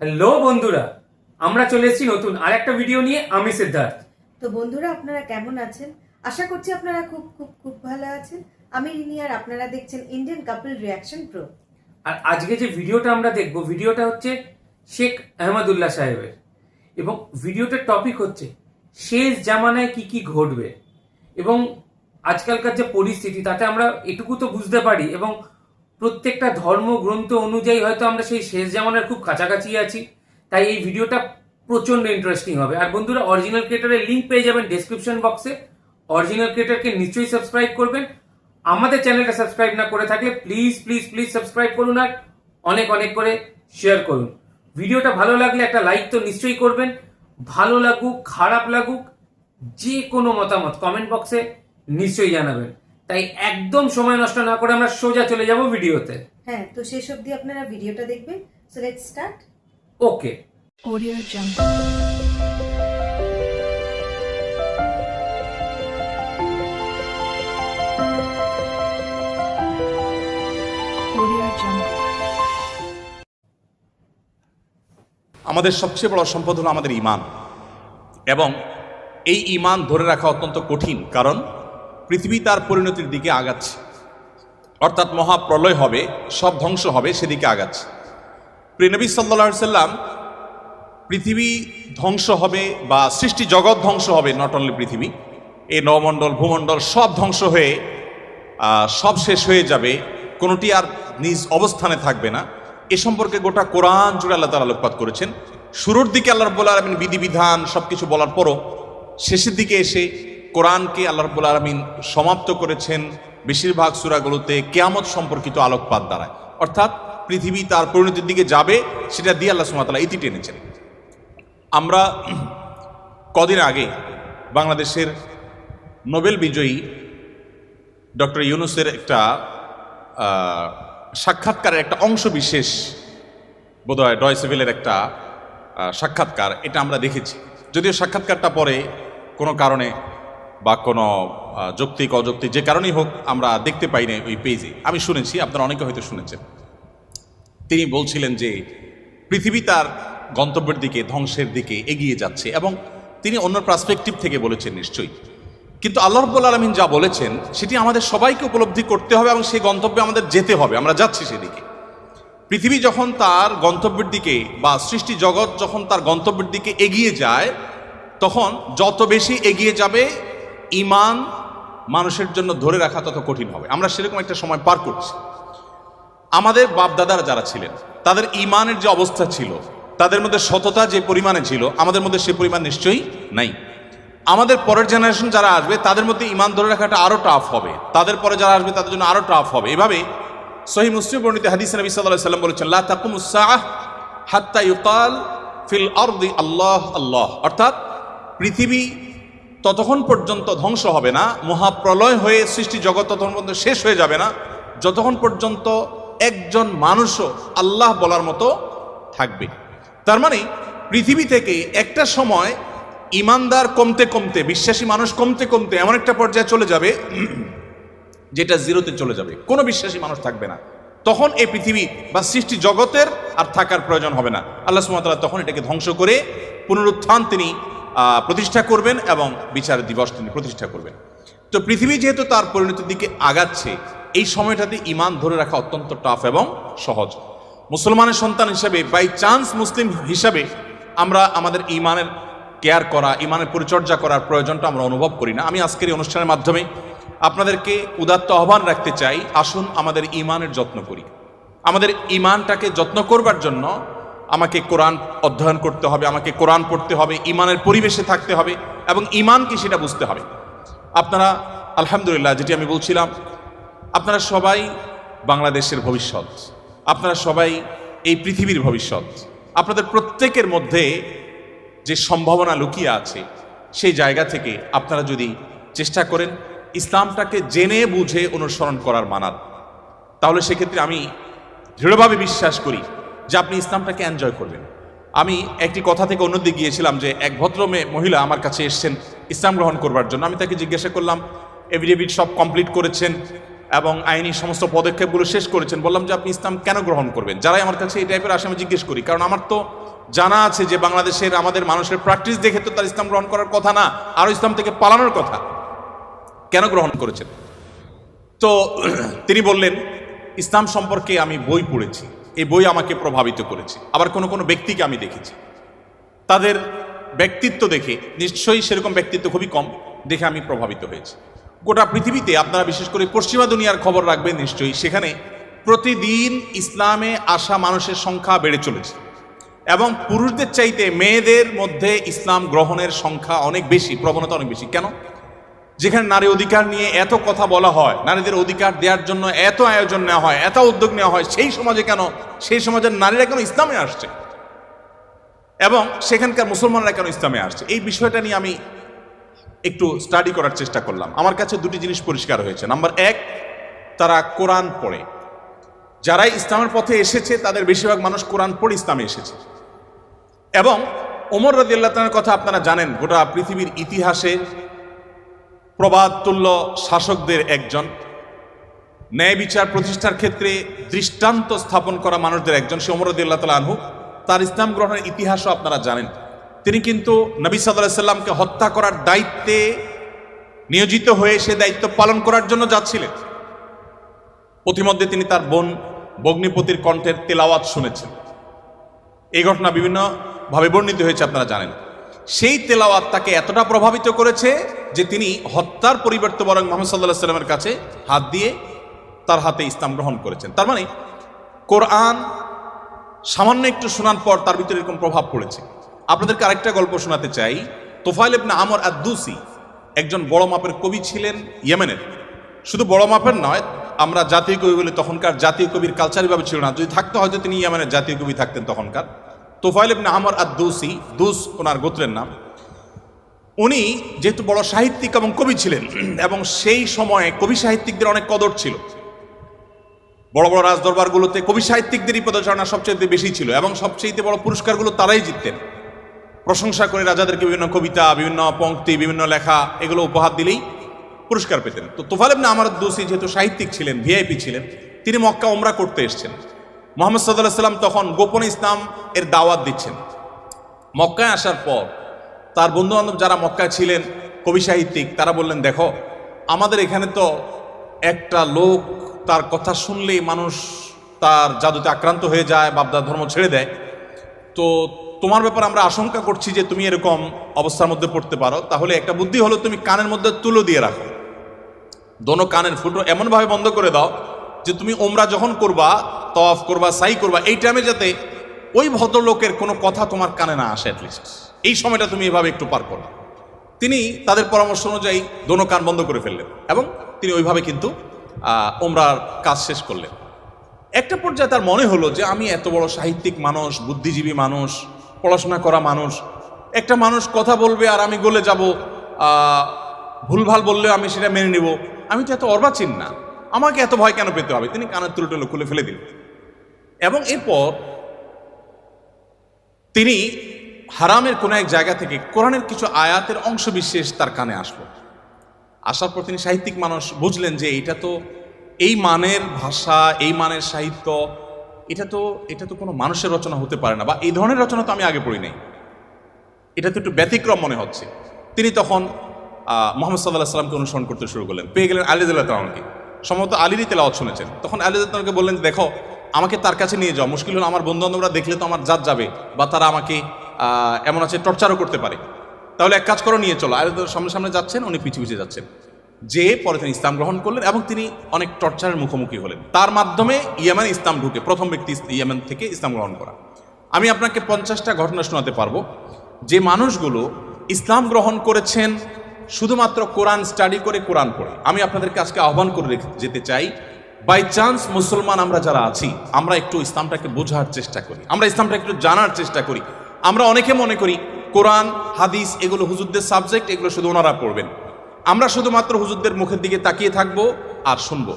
Hello বন্ধুরা, আমরা চলে এসেছি নতুন আরেকটা ভিডিও নিয়ে। আমি সিদ্ধার্থ। তো বন্ধুরা, আপনারা কেমন আছেন? আশা করছি আপনারা খুব খুব খুব ভালো আছেন। আমি রিনি, আর আপনারা দেখছেন ইন্ডিয়ান কাপল রিয়াকশন প্রো। আর আজকে যে ভিডিওটা আমরা দেখব, ভিডিওটা হচ্ছে শেখ আহমদুল্লাহ সাহেবের, এবং ভিডিওটার টপিক হচ্ছে শেষ জামানায় কি কি ঘটবে। এবং আজকালকার যে পরিস্থিতি, তাতে আমরা এটুকু তো বুঝতে পারি, এবং প্রত্যেকটা ধর্মগ্রন্থ অনুযায়ী হয়তো আমরা সেই শেষ জামানার খুব কাছাকাছি আছি। তাই এই ভিডিওটা প্রচন্ড ইন্টারেস্টিং হবে। আর বন্ধুরা, অরিজিনাল ক্রিয়েটরের লিঙ্ক পেয়ে যাবেন ডেসক্রিপশন বক্সে। অরিজিনাল ক্রিয়েটরকে নিশ্চয়ই সাবস্ক্রাইব করবেন। আমাদের চ্যানেলটা সাবস্ক্রাইব না করে থাকলে প্লিজ প্লিজ প্লিজ সাবস্ক্রাইব করুন, আর অনেক অনেক করে শেয়ার করুন। ভিডিওটা ভালো লাগলে একটা লাইক তো নিশ্চয়ই করবেন। ভালো লাগুক খারাপ লাগুক, যে কোনো মতামত কমেন্ট বক্সে নিশ্চয়ই জানাবেন। তাই একদম সময় নষ্ট না করে আমরা সোজা চলে যাব ভিডিওতে। হ্যাঁ, তো শেষ অবধি আপনারা ভিডিওটা দেখবেন। So let's start. Okay. Audio Jungle. Audio Jungle. আমাদের সবচেয়ে বড় সম্পদ হলো আমাদের ঈমান, এবং এই ঈমান ধরে রাখা অত্যন্ত কঠিন, কারণ পৃথিবী তার পরিণতির দিকে আগাচ্ছে, অর্থাৎ মহাপ্রলয় হবে, সব ধ্বংস হবে, সেদিকে আগাচ্ছে। প্রিয় নবী সাল্লাল্লাহু আলাইহি সাল্লাম পৃথিবী ধ্বংস হবে বা সৃষ্টি জগৎ ধ্বংস হবে, নট অনলি পৃথিবী, এই নবমণ্ডল ভূমণ্ডল সব ধ্বংস হয়ে সব শেষ হয়ে যাবে, কোনোটি আর নিজ অবস্থানে থাকবে না, এ সম্পর্কে গোটা কোরআন জুড়ে আল্লাহ তাআলা আলোকপাত করেছেন। শুরুর দিকে আল্লাহ রাব্বুল আলামিন বিধিবিধান সবকিছু বলার পরও শেষের দিকে এসে কোরআনকে আল্লাহ রাব্বুল আলামিন সমাপ্ত করেছেন বেশিরভাগ সূরাগুলোতে কিয়ামত সম্পর্কিত আলোকপাত দ্বারায়, অর্থাৎ পৃথিবী তার পরিণতির দিকে যাবে, সেটা দিয়ে আল্লাহ সুবহানাহু ওয়া তাআলা ইতি টেনেছেন। আমরা কদিন আগে বাংলাদেশের নোবেল বিজয়ী ডক্টর ইউনূসের একটা সাক্ষাৎকারের একটা অংশ বিশেষ, বোধহয় ডয়চে ভেলের একটা সাক্ষাৎকার, এটা আমরা দেখেছি। যদিও সাক্ষাৎকারটা পরে কোনো কারণে বা কোনো যৌক্তিক অযৌক্তিক যে কারণেই হোক আমরা দেখতে পাই না ওই পেজে। আমি শুনেছি, আপনারা অনেকে হয়তো শুনেছেন। তিনি বলছিলেন যে পৃথিবী তার গন্তব্যের দিকে, ধ্বংসের দিকে এগিয়ে যাচ্ছে, এবং তিনি অন্য পার্সপেক্টিভ থেকে বলেছেন নিশ্চয়ই, কিন্তু আল্লাহ রাব্বুল আলামিন যা বলেছেন সেটি আমাদের সবাইকে উপলব্ধি করতে হবে, এবং সেই গন্তব্যে আমাদের যেতে হবে। আমরা যাচ্ছি সেদিকে। পৃথিবী যখন তার গন্তব্যের দিকে, বা সৃষ্টি জগৎ যখন তার গন্তব্যের দিকে এগিয়ে যায়, তখন যত বেশি এগিয়ে যাবে ঈমান মানুষের জন্য ধরে রাখা তত কঠিন হবে। আমরা সেরকম একটা সময় পার করছি। আমাদের বাপদাদারা যারা ছিলেন, তাদের ঈমানের যে অবস্থা ছিল, তাদের মধ্যে সততা যে পরিমাণে ছিল, আমাদের মধ্যে সে পরিমাণ নিশ্চয়ই নাই। আমাদের পরের জেনারেশন যারা আসবে, তাদের মধ্যে ঈমান ধরে রাখাটা আরো টাফ হবে, তাদের পরে যারা আসবে তাদের জন্য আরো টাফ হবে। এভাবে সহিহ মুসলিম বর্ণিত হাদিসে নবী সাল্লাল্লাহু আলাইহি ওয়াসাল্লাম বলেছেন, লা তাকুমুস সাআহ হাত্তা ইউকাল ফিল আরদি আল্লাহ আল্লাহ, অর্থাৎ পৃথিবী ততক্ষণ পর্যন্ত ধ্বংস হবে না, মহাপ্রলয় হয়ে সৃষ্টি জগৎ ততক্ষণ পর্যন্ত শেষ হয়ে যাবে না, যতক্ষণ পর্যন্ত একজন মানুষও আল্লাহ বলার মতো থাকবে। তার মানে পৃথিবী থেকে একটা সময় ইমানদার কমতে কমতে, বিশ্বাসী মানুষ কমতে কমতে এমন একটা পর্যায়ে চলে যাবে যেটা জিরোতে চলে যাবে, কোনো বিশ্বাসী মানুষ থাকবে না। তখন এই পৃথিবী বা সৃষ্টি জগতের আর থাকার প্রয়োজন হবে না। আল্লাহ সুবহানাহু ওয়া তাআলা তখন এটাকে ধ্বংস করে পুনরুত্থান তিনি প্রতিষ্ঠা করবেন, এবং বিচার দিবস তিনি প্রতিষ্ঠা করবেন। তো পৃথিবী যেহেতু তার পরিণতির দিকে আগাচ্ছে, এই সময়টাতে ঈমান ধরে রাখা অত্যন্ত টাফ এবং সহজ। মুসলমানের সন্তান হিসাবে, বাই চান্স মুসলিম হিসাবে, আমরা আমাদের ঈমানের কেয়ার করা, ঈমানের পরিচর্যা করার প্রয়োজনটা আমরা অনুভব করি না। আমি আজকের এই অনুষ্ঠানের মাধ্যমে আপনাদেরকে উদাত্ত আহ্বান রাখতে চাই, আসুন আমাদের ঈমানের যত্ন করি। আমাদের ঈমানটাকে যত্ন করবার জন্য আমাকে কোরআন অধ্যয়ন করতে হবে, আমাকে কোরআন পড়তে হবে, ঈমানের পরিবেশে থাকতে হবে, এবং ঈমান কি সেটা বুঝতে হবে। আপনারা আলহামদুলিল্লাহ, যেটি আমি বলছিলাম, আপনারা সবাই বাংলাদেশের ভবিষ্যৎ, আপনারা সবাই এই পৃথিবীর ভবিষ্যৎ। আপনাদের প্রত্যেকের মধ্যে যে সম্ভাবনা লুকিয়ে আছে, সেই জায়গা থেকে আপনারা যদি চেষ্টা করেন ইসলামটাকে জেনে বুঝে অনুসরণ করার মানার, তাহলে সেক্ষেত্রে আমি দৃঢ়ভাবে বিশ্বাস করি যে আপনি ইসলামটাকে এনজয় করবেন। আমি একটি কথা থেকে অন্যদিকে গিয়েছিলাম যে এক ভদ্র মহিলা আমার কাছে এসেছেন ইসলাম গ্রহণ করবার জন্য। আমি তাকে জিজ্ঞাসা করলাম, এফিডেভিট সব কমপ্লিট করেছেন, এবং আইনি সমস্ত পদক্ষেপগুলো শেষ করেছেন। বললাম যে আপনি ইসলাম কেন গ্রহণ করবেন? যারাই আমার কাছে এই টাইপের আসে আমি জিজ্ঞেস করি, কারণ আমার তো জানা আছে যে বাংলাদেশের আমাদের মানুষের প্র্যাকটিস দেখে তো তার ইসলাম গ্রহণ করার কথা না, আরও ইসলাম থেকে পালানোর কথা। কেন গ্রহণ করেছেন? তো তিনি বললেন, ইসলাম সম্পর্কে আমি বই পড়েছি, এই বই আমাকে প্রভাবিত করেছে। আবার কোনো কোনো ব্যক্তিকে আমি দেখেছি, তাদের ব্যক্তিত্ব দেখে, নিশ্চয়ই সেরকম ব্যক্তিত্ব খুবই কম, দেখে আমি প্রভাবিত হয়েছি। গোটা পৃথিবীতে আপনারা বিশেষ করে পশ্চিমা দুনিয়ার খবর রাখবেন নিশ্চয়ই, সেখানে প্রতিদিন ইসলামে আসা মানুষের সংখ্যা বেড়ে চলেছে এবং পুরুষদের চাইতে মেয়েদের মধ্যে ইসলাম গ্রহণের সংখ্যা অনেক বেশি, প্রবণতা অনেক বেশি। কেন? যেখানে নারী অধিকার নিয়ে এত কথা বলা হয়, নারীদের অধিকার দেওয়ার জন্য এত আয়োজন নেওয়া হয়, এত উদ্যোগ নেওয়া হয়, সেই সমাজে কেন, সেই সমাজের নারীরা কেন ইসলামে আসছে এবং সেখানকার মুসলমানরা কেন ইসলামে আসছে, এই বিষয়টা নিয়ে আমি একটু স্টাডি করার চেষ্টা করলাম। আমার কাছে দুটি জিনিস পরিষ্কার হয়েছে। নাম্বার এক, তারা কোরআন পড়ে। যারাই ইসলামের পথে এসেছে তাদের বেশিরভাগ মানুষ কোরআন পড়ে ইসলামে এসেছে। এবং ওমর রাদিয়াল্লাহু তাআলার কথা আপনারা জানেন, গোটা পৃথিবীর ইতিহাসে প্রবাদ তুল্য শাসকদের একজন, ন্যায় বিচার প্রতিষ্ঠার ক্ষেত্রে দৃষ্টান্ত স্থাপন করা মানুষদের একজন, সে ওমর রাদিয়াল্লাহু তাআলা আনহু। তার ইসলাম গ্রহণের ইতিহাসও আপনারা জানেন। তিনি কিন্তু নবী সাল্লাল্লাহু আলাইহি সাল্লামকে হত্যা করার দায়িত্বে নিয়োজিত হয়ে সে দায়িত্ব পালন করার জন্য যাচ্ছিলেন। পথিমধ্যে তিনি তার বোন বগ্নিপতির কণ্ঠের তেলাওয়াত শুনেছেন। এই ঘটনা বিভিন্নভাবে বর্ণিত হয়েছে, আপনারা জানেন। সেই তেলাওয়াত তাকে এতটা প্রভাবিত করেছে যে তিনি হত্যার পরিবর্তে বরং মুহাম্মদ সাল্লাল্লাহু আলাইহি সাল্লামের কাছে হাত দিয়ে তার হাতে ইসলাম গ্রহণ করেছেন। তার মানে কোরআন সামান্য একটু শোনার পর তার ভিতরে এরকম প্রভাব পড়েছে। আপনাদেরকে আরেকটা গল্প শোনাতে চাই। তোফাইল ইবনে আমর আদ-দুসি একজন বড় মাপের কবি ছিলেন ইয়েমেনের। শুধু বড় মাপের নয়, আমরা জাতীয় কবি বলি, তখনকার জাতীয় কবির কালচারিভাবে ছিল না। যদি থাকতো হয়তো তিনি ইয়েমেনের জাতীয় কবি থাকতেন তখনকার। তোফাইল ইবনে আমর আদ-দুসি, দুস ওনার গোত্রের নাম। উনি যেহেতু বড় সাহিত্যিক এবং কবি ছিলেন এবং সেই সময়ে কবি সাহিত্যিকদের অনেক কদর ছিল, বড় বড় রাজদরবারগুলোতে কবি সাহিত্যিকদেরই পদচারণা সবচেয়ে বেশি ছিল এবং সবচেয়ে বড় পুরস্কারগুলো তারাই জিততেন। প্রশংসা করে রাজাদেরকে বিভিন্ন কবিতা, বিভিন্ন পংক্তি, বিভিন্ন লেখা এগুলো উপহার দিলেই পুরস্কার পেতেন। তো তোফাইল ইবনে আমর আদ-দুসি যেহেতু সাহিত্যিক ছিলেন, ভিআইপি ছিলেন, তিনি মক্কা উমরা করতে এসেছেন। মুহাম্মদ সাল্লাল্লাহু আলাইহি সাল্লাম তখন গোপনে ইসলাম এর দাওয়াত দিচ্ছেন। মক্কায় আসার পর তার বন্ধু বান্ধব যারা মক্কায় ছিলেন কবি সাহিত্যিক, তারা বললেন, দেখো আমাদের এখানে তো একটা লোক, তার কথা শুনলেই মানুষ তার জাদুতে আক্রান্ত হয়ে যায়, বাপদার ধর্ম ছেড়ে দেয়। তো তোমার ব্যাপারে আমরা আশঙ্কা করছি যে তুমি এরকম অবস্থার মধ্যে পড়তে পারো। তাহলে একটা বুদ্ধি হলো, তুমি কানের মধ্যে তুলো দিয়ে রাখো, দোনো কানের ফুটো এমনভাবে বন্ধ করে দাও যে তুমি ওমরা যখন করবা, তওয়াফ করবা, সাই করবা, এই টাইমে যাতে ওই ভদ্রলোকের কোনো কথা তোমার কানে না আসে, অ্যাটলিস্ট এই সময়টা তুমি এভাবে একটু পার করো। তিনি তাদের পরামর্শ অনুযায়ী দোনো কান বন্ধ করে ফেললেন এবং তিনি ওইভাবে কিন্তু ওমরার কাজ শেষ করলেন। একটা পর্যায়ে তার মনে হলো যে আমি এত বড় সাহিত্যিক মানুষ, বুদ্ধিজীবী মানুষ, পড়াশোনা করা মানুষ, একটা মানুষ কথা বলবে আর আমি গলে যাব, ভুলভাল বললেও আমি সেটা মেনে নেব, আমি তো এত অর্বাচীন না, আমাকে এত ভয় কেন পেতে হবে। তিনি কানের তুলো খুলে ফেলে দিলেন এবং এরপর তিনি হারামের কোনো এক জায়গা থেকে কোরআনের কিছু আয়াতের অংশ বিশেষ তার কানে আসলো। আসার পর তিনি সাহিত্যিক মানুষ, বুঝলেন যে এটা তো এই মানের ভাষা, এই মানের সাহিত্য, এটা তো কোনো মানুষের রচনা হতে পারে না, বা এই ধরনের রচনা তো আমি আগে পড়ি নাই, এটা তো একটু ব্যতিক্রম মনে হচ্ছে। তিনি তখন মুহাম্মদ সাল্লাল্লাহু আলাইহি সাল্লামকে অনুসরণ করতে শুরু করলেন। পেয়ে গেলেন আলী রাদিয়াল্লাহু তাআলাকে, সম্ভবত আলীরই তেলাওয়াত শুনেছেন। তখন আলী রাদিয়াল্লাহু তাআলাকে বললেন, দেখো আমাকে তার কাছে নিয়ে যাও, মুশকিল হলো আমার বন্ধু বান্ধবরা দেখলে তো আমার জাত যাবে, বা তারা আমাকে এমন আছে টর্চারও করতে পারে, তাহলে এক কাজ করো, নিয়ে চলো। আলী সামনে সামনে যাচ্ছেন, উনি পিছু পিছিয়ে যাচ্ছেন। যে পরে তিনি ইসলাম গ্রহণ করলেন এবং তিনি অনেক টর্চারের মুখোমুখি হলেন। তার মাধ্যমে ইয়েমেনে ইসলাম ঢুকে, প্রথম ব্যক্তি ইয়েমেন থেকে ইসলাম গ্রহণ করা। আমি আপনাকে 50টা ঘটনা শোনাতে পারবো যে মানুষগুলো ইসলাম গ্রহণ করেছেন শুধুমাত্র কোরআন স্টাডি করে, কোরআন পড়ে। আমি আপনাদেরকে আজকে আহ্বান করে যেতে চাই, বাই চান্স মুসলমান আমরা যারা আছি, আমরা একটু ইসলামটাকে বোঝার চেষ্টা করি, আমরা ইসলামটা একটু জানার চেষ্টা করি। আমরা অনেকে মনে করি কোরআন হাদিস এগুলো হুজুরদের সাবজেক্ট, এগুলো শুধু ওনারা পড়বেন, আমরা শুধুমাত্র হুজুরদের মুখের দিকে তাকিয়ে থাকবো আর শুনবো।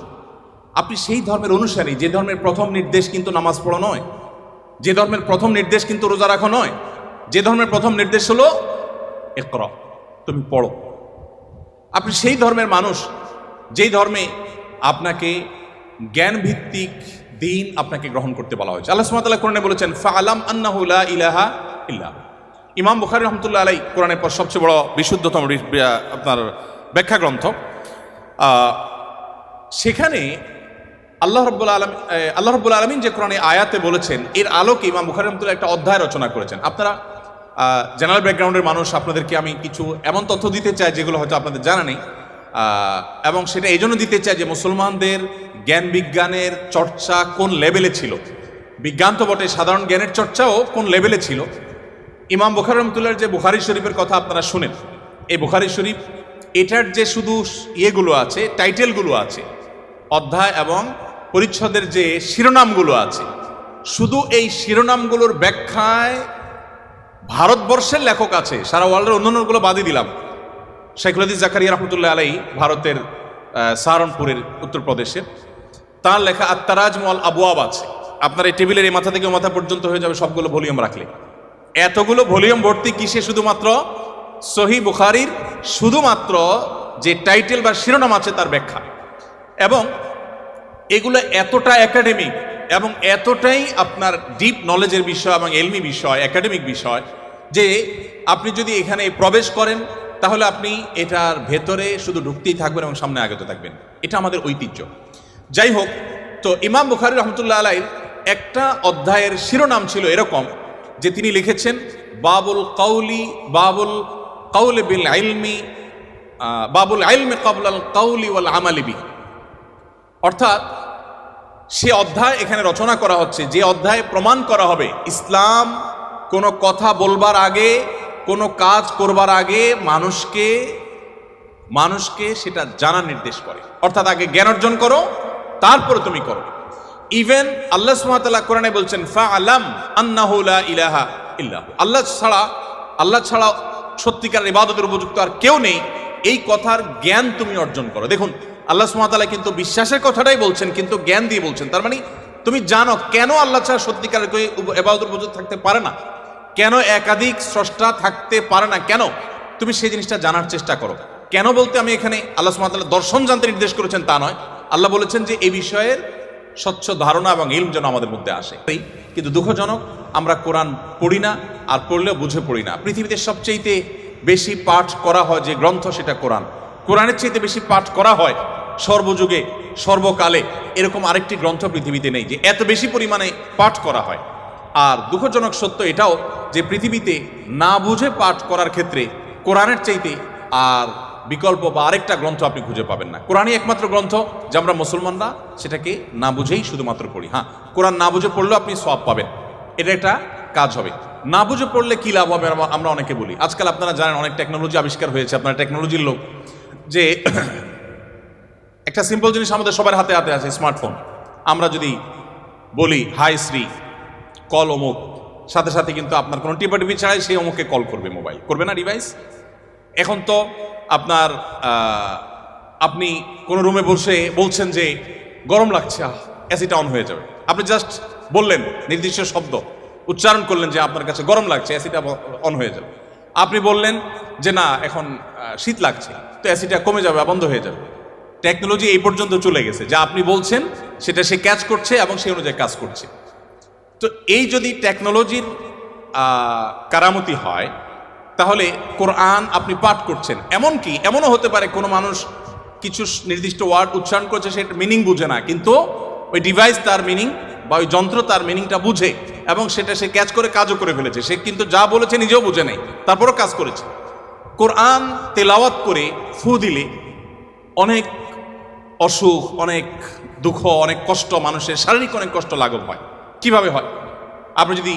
আপনি সেই ধর্মের অনুসারী, যে ধর্মের প্রথম নির্দেশ কিন্তু নামাজ পড়া নয়, যে ধর্মের প্রথম নির্দেশ কিন্তু রোজা রাখা নয়, যে ধর্মের প্রথম নির্দেশ হলো ইকরা, তুমি পড়ো। আপনি সেই ধর্মের মানুষ যেই ধর্মে আপনাকে জ্ঞান ভিত্তিক দিন আপনাকে গ্রহণ করতে বলা হয়েছে। আল্লাহ সুবহানাহু ওয়া তাআলা কোরআনে বলেছেন ফাআলাম আন্নাহু লা ইলাহা ইল্লাহ। ইমাম বুখারী রাহমাতুল্লাহ আলাইহি কোরআনের পর সবচেয়ে বড় বিশুদ্ধতম আপনার ব্যাখ্যা গ্রন্থ, সেখানে আল্লাহ রাব্বুল আলামিন যে কোরআনে আয়াতে বলেছেন এর আলোকে ইমাম বুখারী রাহমাতুল্লাহ একটা অধ্যায় রচনা করেছেন। আপনারা জেনারেল ব্যাকগ্রাউন্ডের মানুষ, আপনাদেরকে আমি কিছু এমন তথ্য দিতে চাই যেগুলো হয়তো আপনাদের জানা নেই, এবং সেটা এই জন্য দিতে চাই যে মুসলমানদের জ্ঞান বিজ্ঞানের চর্চা কোন লেভেলে ছিল, বিজ্ঞান তো বটে, সাধারণ জ্ঞানের চর্চাও কোন লেভেলে ছিল। ইমাম বুখারী রাহমাতুল্লাহর যে বুখারী শরীফের কথা আপনারা শুনেন, এই বুখারী শরীফ এটার যে শুধু ইয়েগুলো আছে, টাইটেলগুলো আছে, অধ্যায় এবং পরিচ্ছদের যে শিরোনামগুলো আছে, শুধু এই শিরোনামগুলোর ব্যাখ্যায় ভারতবর্ষের লেখক আছে, সারা ওয়ার্ল্ডের অন্যান্যগুলো বাদই দিলাম। শাইখুল হাদিস জাকারিয়া রাহমাতুল্লাহ আলাইহি ভারতের সাহারানপুরের উত্তরপ্রদেশের, তার লেখা আত-তারাজুম ওয়াল আবওয়াব আছে। আপনার এই টেবিলের এই মাথা থেকে মাথা পর্যন্ত হয়ে যাবে সবগুলো ভলিউম রাখলে। এতগুলো ভলিউম ভর্তি কিসে? শুধুমাত্র সহিহ বুখারীর শুধুমাত্র যে টাইটেল বা শিরোনাম আছে তার ব্যাখ্যা। এবং এগুলো এতটা একাডেমিক এবং এতটাই আপনার ডিপ নলেজের বিষয় এবং এলমি বিষয়, একাডেমিক বিষয়, যে আপনি যদি এখানে প্রবেশ করেন তাহলে আপনি এটার ভেতরে শুধু ঢুকতেই থাকবেন এবং সামনে আগতে থাকবেন। এটা আমাদের ঐতিহ্য। যাই হোক, তো ইমাম বুখারী রাহমাতুল্লাহ আলাইহির একটা অধ্যায়ের শিরোনাম ছিল এরকম যে তিনি লিখেছেন বাবুল কাউলি বিল ইলমি, বাবুল ইলমি ক্বাবলাল কাউলি ওয়াল আমালি বিহি। অর্থাৎ সে অধ্যায় এখানে রচনা করা হচ্ছে যে অধ্যায়ে প্রমাণ করা হবে ইসলাম কোনো কথা বলবার আগে, কোনো কাজ করবার আগে মানুষকে সেটা জানার নির্দেশ করে। অর্থাৎ আগে জ্ঞান অর্জন করো, তারপরে তুমি করো। ইভেন আল্লাহ সুবহানাহু ওয়া তাআলা কোরআনে বলছেন ফাআলাম আন্নাহু লা ইলাহা ইল্লাহু, আল্লাহ ছাড়া সত্যিকার ইবাদতের উপযুক্ত আর কেউ নেই, এই কথার জ্ঞান তুমি অর্জন করো। দেখুন, আল্লাহ সুবহানাহু ওয়া তাআলা কিন্তু বিশ্বাসের কথাটাই বলছেন, কিন্তু জ্ঞান দিয়ে বলছেন। তার মানে তুমি জানো কেন আল্লাহ ছাড়া সত্যিকার ইবাদতের উপযুক্ত থাকতে পারে না, কেন একাধিক স্রষ্টা থাকতে পারে না, কেন তুমি সেই জিনিসটা জানার চেষ্টা করো। কেন বলতে আমি এখানে আল্লাহ সুবহানাহু ওয়া তাআলা দর্শন জানতে নির্দেশ করেছেন তা নয়, আল্লাহ বলেছেন যে এই বিষয়ের স্বচ্ছ ধারণা এবং ইলম যেন আমাদের মধ্যে আসে। কিন্তু দুঃখজনক, আমরা কোরআন পড়ি না, আর পড়লেও বুঝে পড়ি না। পৃথিবীতে সবচেয়ে বেশি পাঠ করা হয় যে গ্রন্থ সেটা কোরআন। কোরআনের চাইতে বেশি পাঠ করা হয় সর্বযুগে সর্বকালে এরকম আরেকটি গ্রন্থ পৃথিবীতে নেই যে এত বেশি পরিমাণে পাঠ করা হয়। আর দুঃখজনক সত্য এটাও যে পৃথিবীতে না বুঝে পাঠ করার ক্ষেত্রে কোরআনের চাইতে আর বিকল্প বা আরেকটা গ্রন্থ আপনি খুঁজে পাবেন না। কোরআনই একমাত্র গ্রন্থ যে আমরা মুসলমানরা সেটাকে না বুঝেই শুধুমাত্র পড়ি। হ্যাঁ, কোরআন না বুঝে পড়লেও আপনি সওয়াব পাবেন, এটা একটা কাজ হবে। না বুঝে পড়লে কি লাভ হবে আমরা অনেকে বলি। আজকাল আপনারা জানেন অনেক টেকনোলজি আবিষ্কার হয়েছে, আপনারা টেকনোলজির লোক, যে একটা সিম্পল জিনিস আমাদের সবার হাতে হাতে আছে, স্মার্টফোন। আমরা যদি বলি হাই শ্রী কল অমুক, সাথে সাথে কিন্তু আপনার কোনো টিপাটিপি ছাড়াই সেই অমুককে কল করবে, মোবাইল করবে না ডিভাইস। এখন তো আপনার আপনি কোনো রুমে বসে বলছেন যে গরম লাগছে, এসিটা অন হয়ে যাবে। আপনি জাস্ট বললেন, নির্দিষ্ট শব্দ উচ্চারণ করলেন যে আপনার কাছে গরম লাগছে, এসিটা অন হয়ে যাবে। আপনি বললেন যে না এখন শীত লাগছে, তো এসিটা কমে যাবে, বন্ধ হয়ে যাবে। টেকনোলজি এই পর্যন্ত চলে গেছে, যা আপনি বলছেন সেটা সে ক্যাচ করছে এবং সেই অনুযায়ী কাজ করছে। তো এই যদি টেকনোলজির কারামতি হয়, তাহলে কোরআন আপনি পাঠ করছেন, এমনকি এমনও হতে পারে কোনো মানুষ কিছু নির্দিষ্ট ওয়ার্ড উচ্চারণ করছে, সেটা মিনিং বুঝে না, কিন্তু ওই ডিভাইস তার মিনিং বা ওই যন্ত্র তার মিনিংটা বুঝে এবং সেটা সে ক্যাচ করে কাজও করে ফেলেছে। সে কিন্তু যা বলেছে নিজেও বুঝে নেই, তারপরও কাজ করেছে। কোরআন তেলাওয়াত করে ফু দিলে অনেক অসুখ, অনেক দুঃখ, অনেক কষ্ট, মানুষের শারীরিক অনেক কষ্ট লাঘব হয়। কিভাবে হয়? আপনি যদি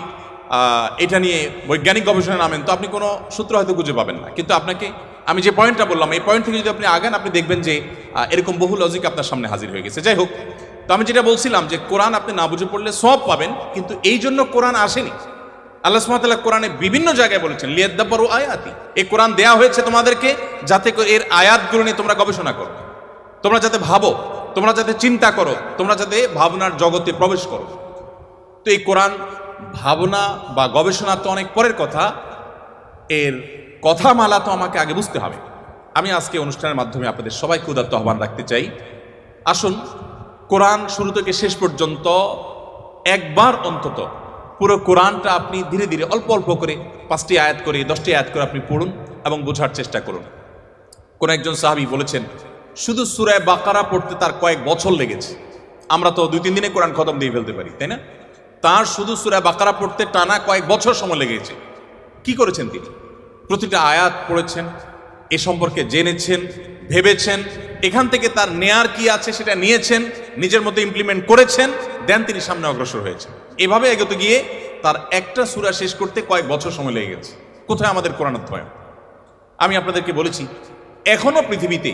এটা নিয়ে বৈজ্ঞানিক গবেষণা নামেন তো আপনি কোনো সূত্র হয়তো খুঁজে পাবেন না, কিন্তু আপনাকে আমি যে পয়েন্টটা বললাম এই পয়েন্ট থেকে যদি আপনি আগান, আপনি দেখবেন যে এরকম বহু লজিক আপনার সামনে হাজির হয়ে গেছে। যাই হোক, তো আমি যেটা বলছিলাম যে কোরআন আপনি না বুঝে পড়লে সওয়াব পাবেন, কিন্তু এই জন্য কোরআন আসেনি। আল্লাহ সুবহানাহু ওয়া তাআলা কোরআনে বিভিন্ন জায়গায় বলেছেন লিয়াদাব্বারু আয়াতি, এই কোরআন দেয়া হয়েছে তোমাদেরকে যাতে এর আয়াতগুলো নিয়ে তোমরা গবেষণা করো, তোমরা যাতে ভাবো, তোমরা যাতে চিন্তা করো, তোমরা যাতে ভাবনার জগতে প্রবেশ করো। তো এই কোরআন ভাবনা বা গবেষণা তো অনেক পরের কথা, এর কথামালা তো আমাকে আগে বুঝতে হবে। আমি আজকে অনুষ্ঠানের মাধ্যমে আপনাদের সবাইকে উদাত্ত আহ্বান রাখতে চাই, আসুন কোরআন শুরু থেকে শেষ পর্যন্ত একবার অন্তত পুরো কোরআনটা আপনি ধীরে ধীরে অল্প অল্প করে 5টি আয়াত করে 10টি আয়াত করে আপনি পড়ুন এবং বোঝার চেষ্টা করুন। কোন একজন সাহাবী বলেছেন শুধু সূরা বাকারা পড়তে তার কয়েক বছর লেগেছে। আমরা তো 2-3 দিনে কোরআন খতম দিয়ে ফেলতে পারি, তাই না? তার শুধু সূরা বাকারা পড়তে টানা কয়েক বছর সময় লেগেছে। কি করেছেন তিনি? প্রতিটা আয়াত পড়েছেন, এ সম্পর্কে জেনেছেন, ভেবেছেন, এখান থেকে তার নেয়ার কি আছে সেটা নিয়েছেন, নিজের মধ্যে ইমপ্লিমেন্ট করেছেন, দেন তিনি সামনে অগ্রসর হয়েছেন। এভাবে এগোতে গিয়ে তার একটা সূরা শেষ করতে কয়েক বছর সময় লেগে গেছে। কোথায় আমাদের কোরআন অধ্যয়ন? আমি আপনাদেরকে বলেছি এখনো পৃথিবীতে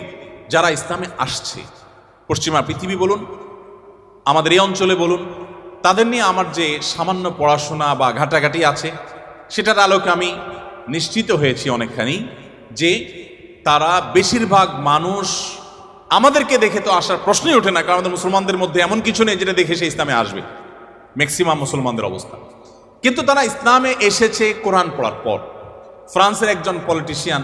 যারা ইসলামে আসছে, পশ্চিমা পৃথিবী বলুন, আমাদের এই অঞ্চলে বলুন, তাদের নিয়ে আমার যে সামান্য পড়াশোনা বা ঘাটাঘাটি আছে সেটার আলোকে আমি নিশ্চিত হয়েছি অনেকখানি যে তারা বেশিরভাগ মানুষ আমাদেরকে দেখে তো আসার প্রশ্নই ওঠে না, কারণ আমাদের মুসলমানদের মধ্যে এমন কিছু নেই যেটা দেখে সে ইসলামে আসবে, ম্যাক্সিমাম মুসলমানদের অবস্থা। কিন্তু তারা ইসলামে এসেছে কোরআন পড়ার পর। ফ্রান্সের একজন পলিটিশিয়ান,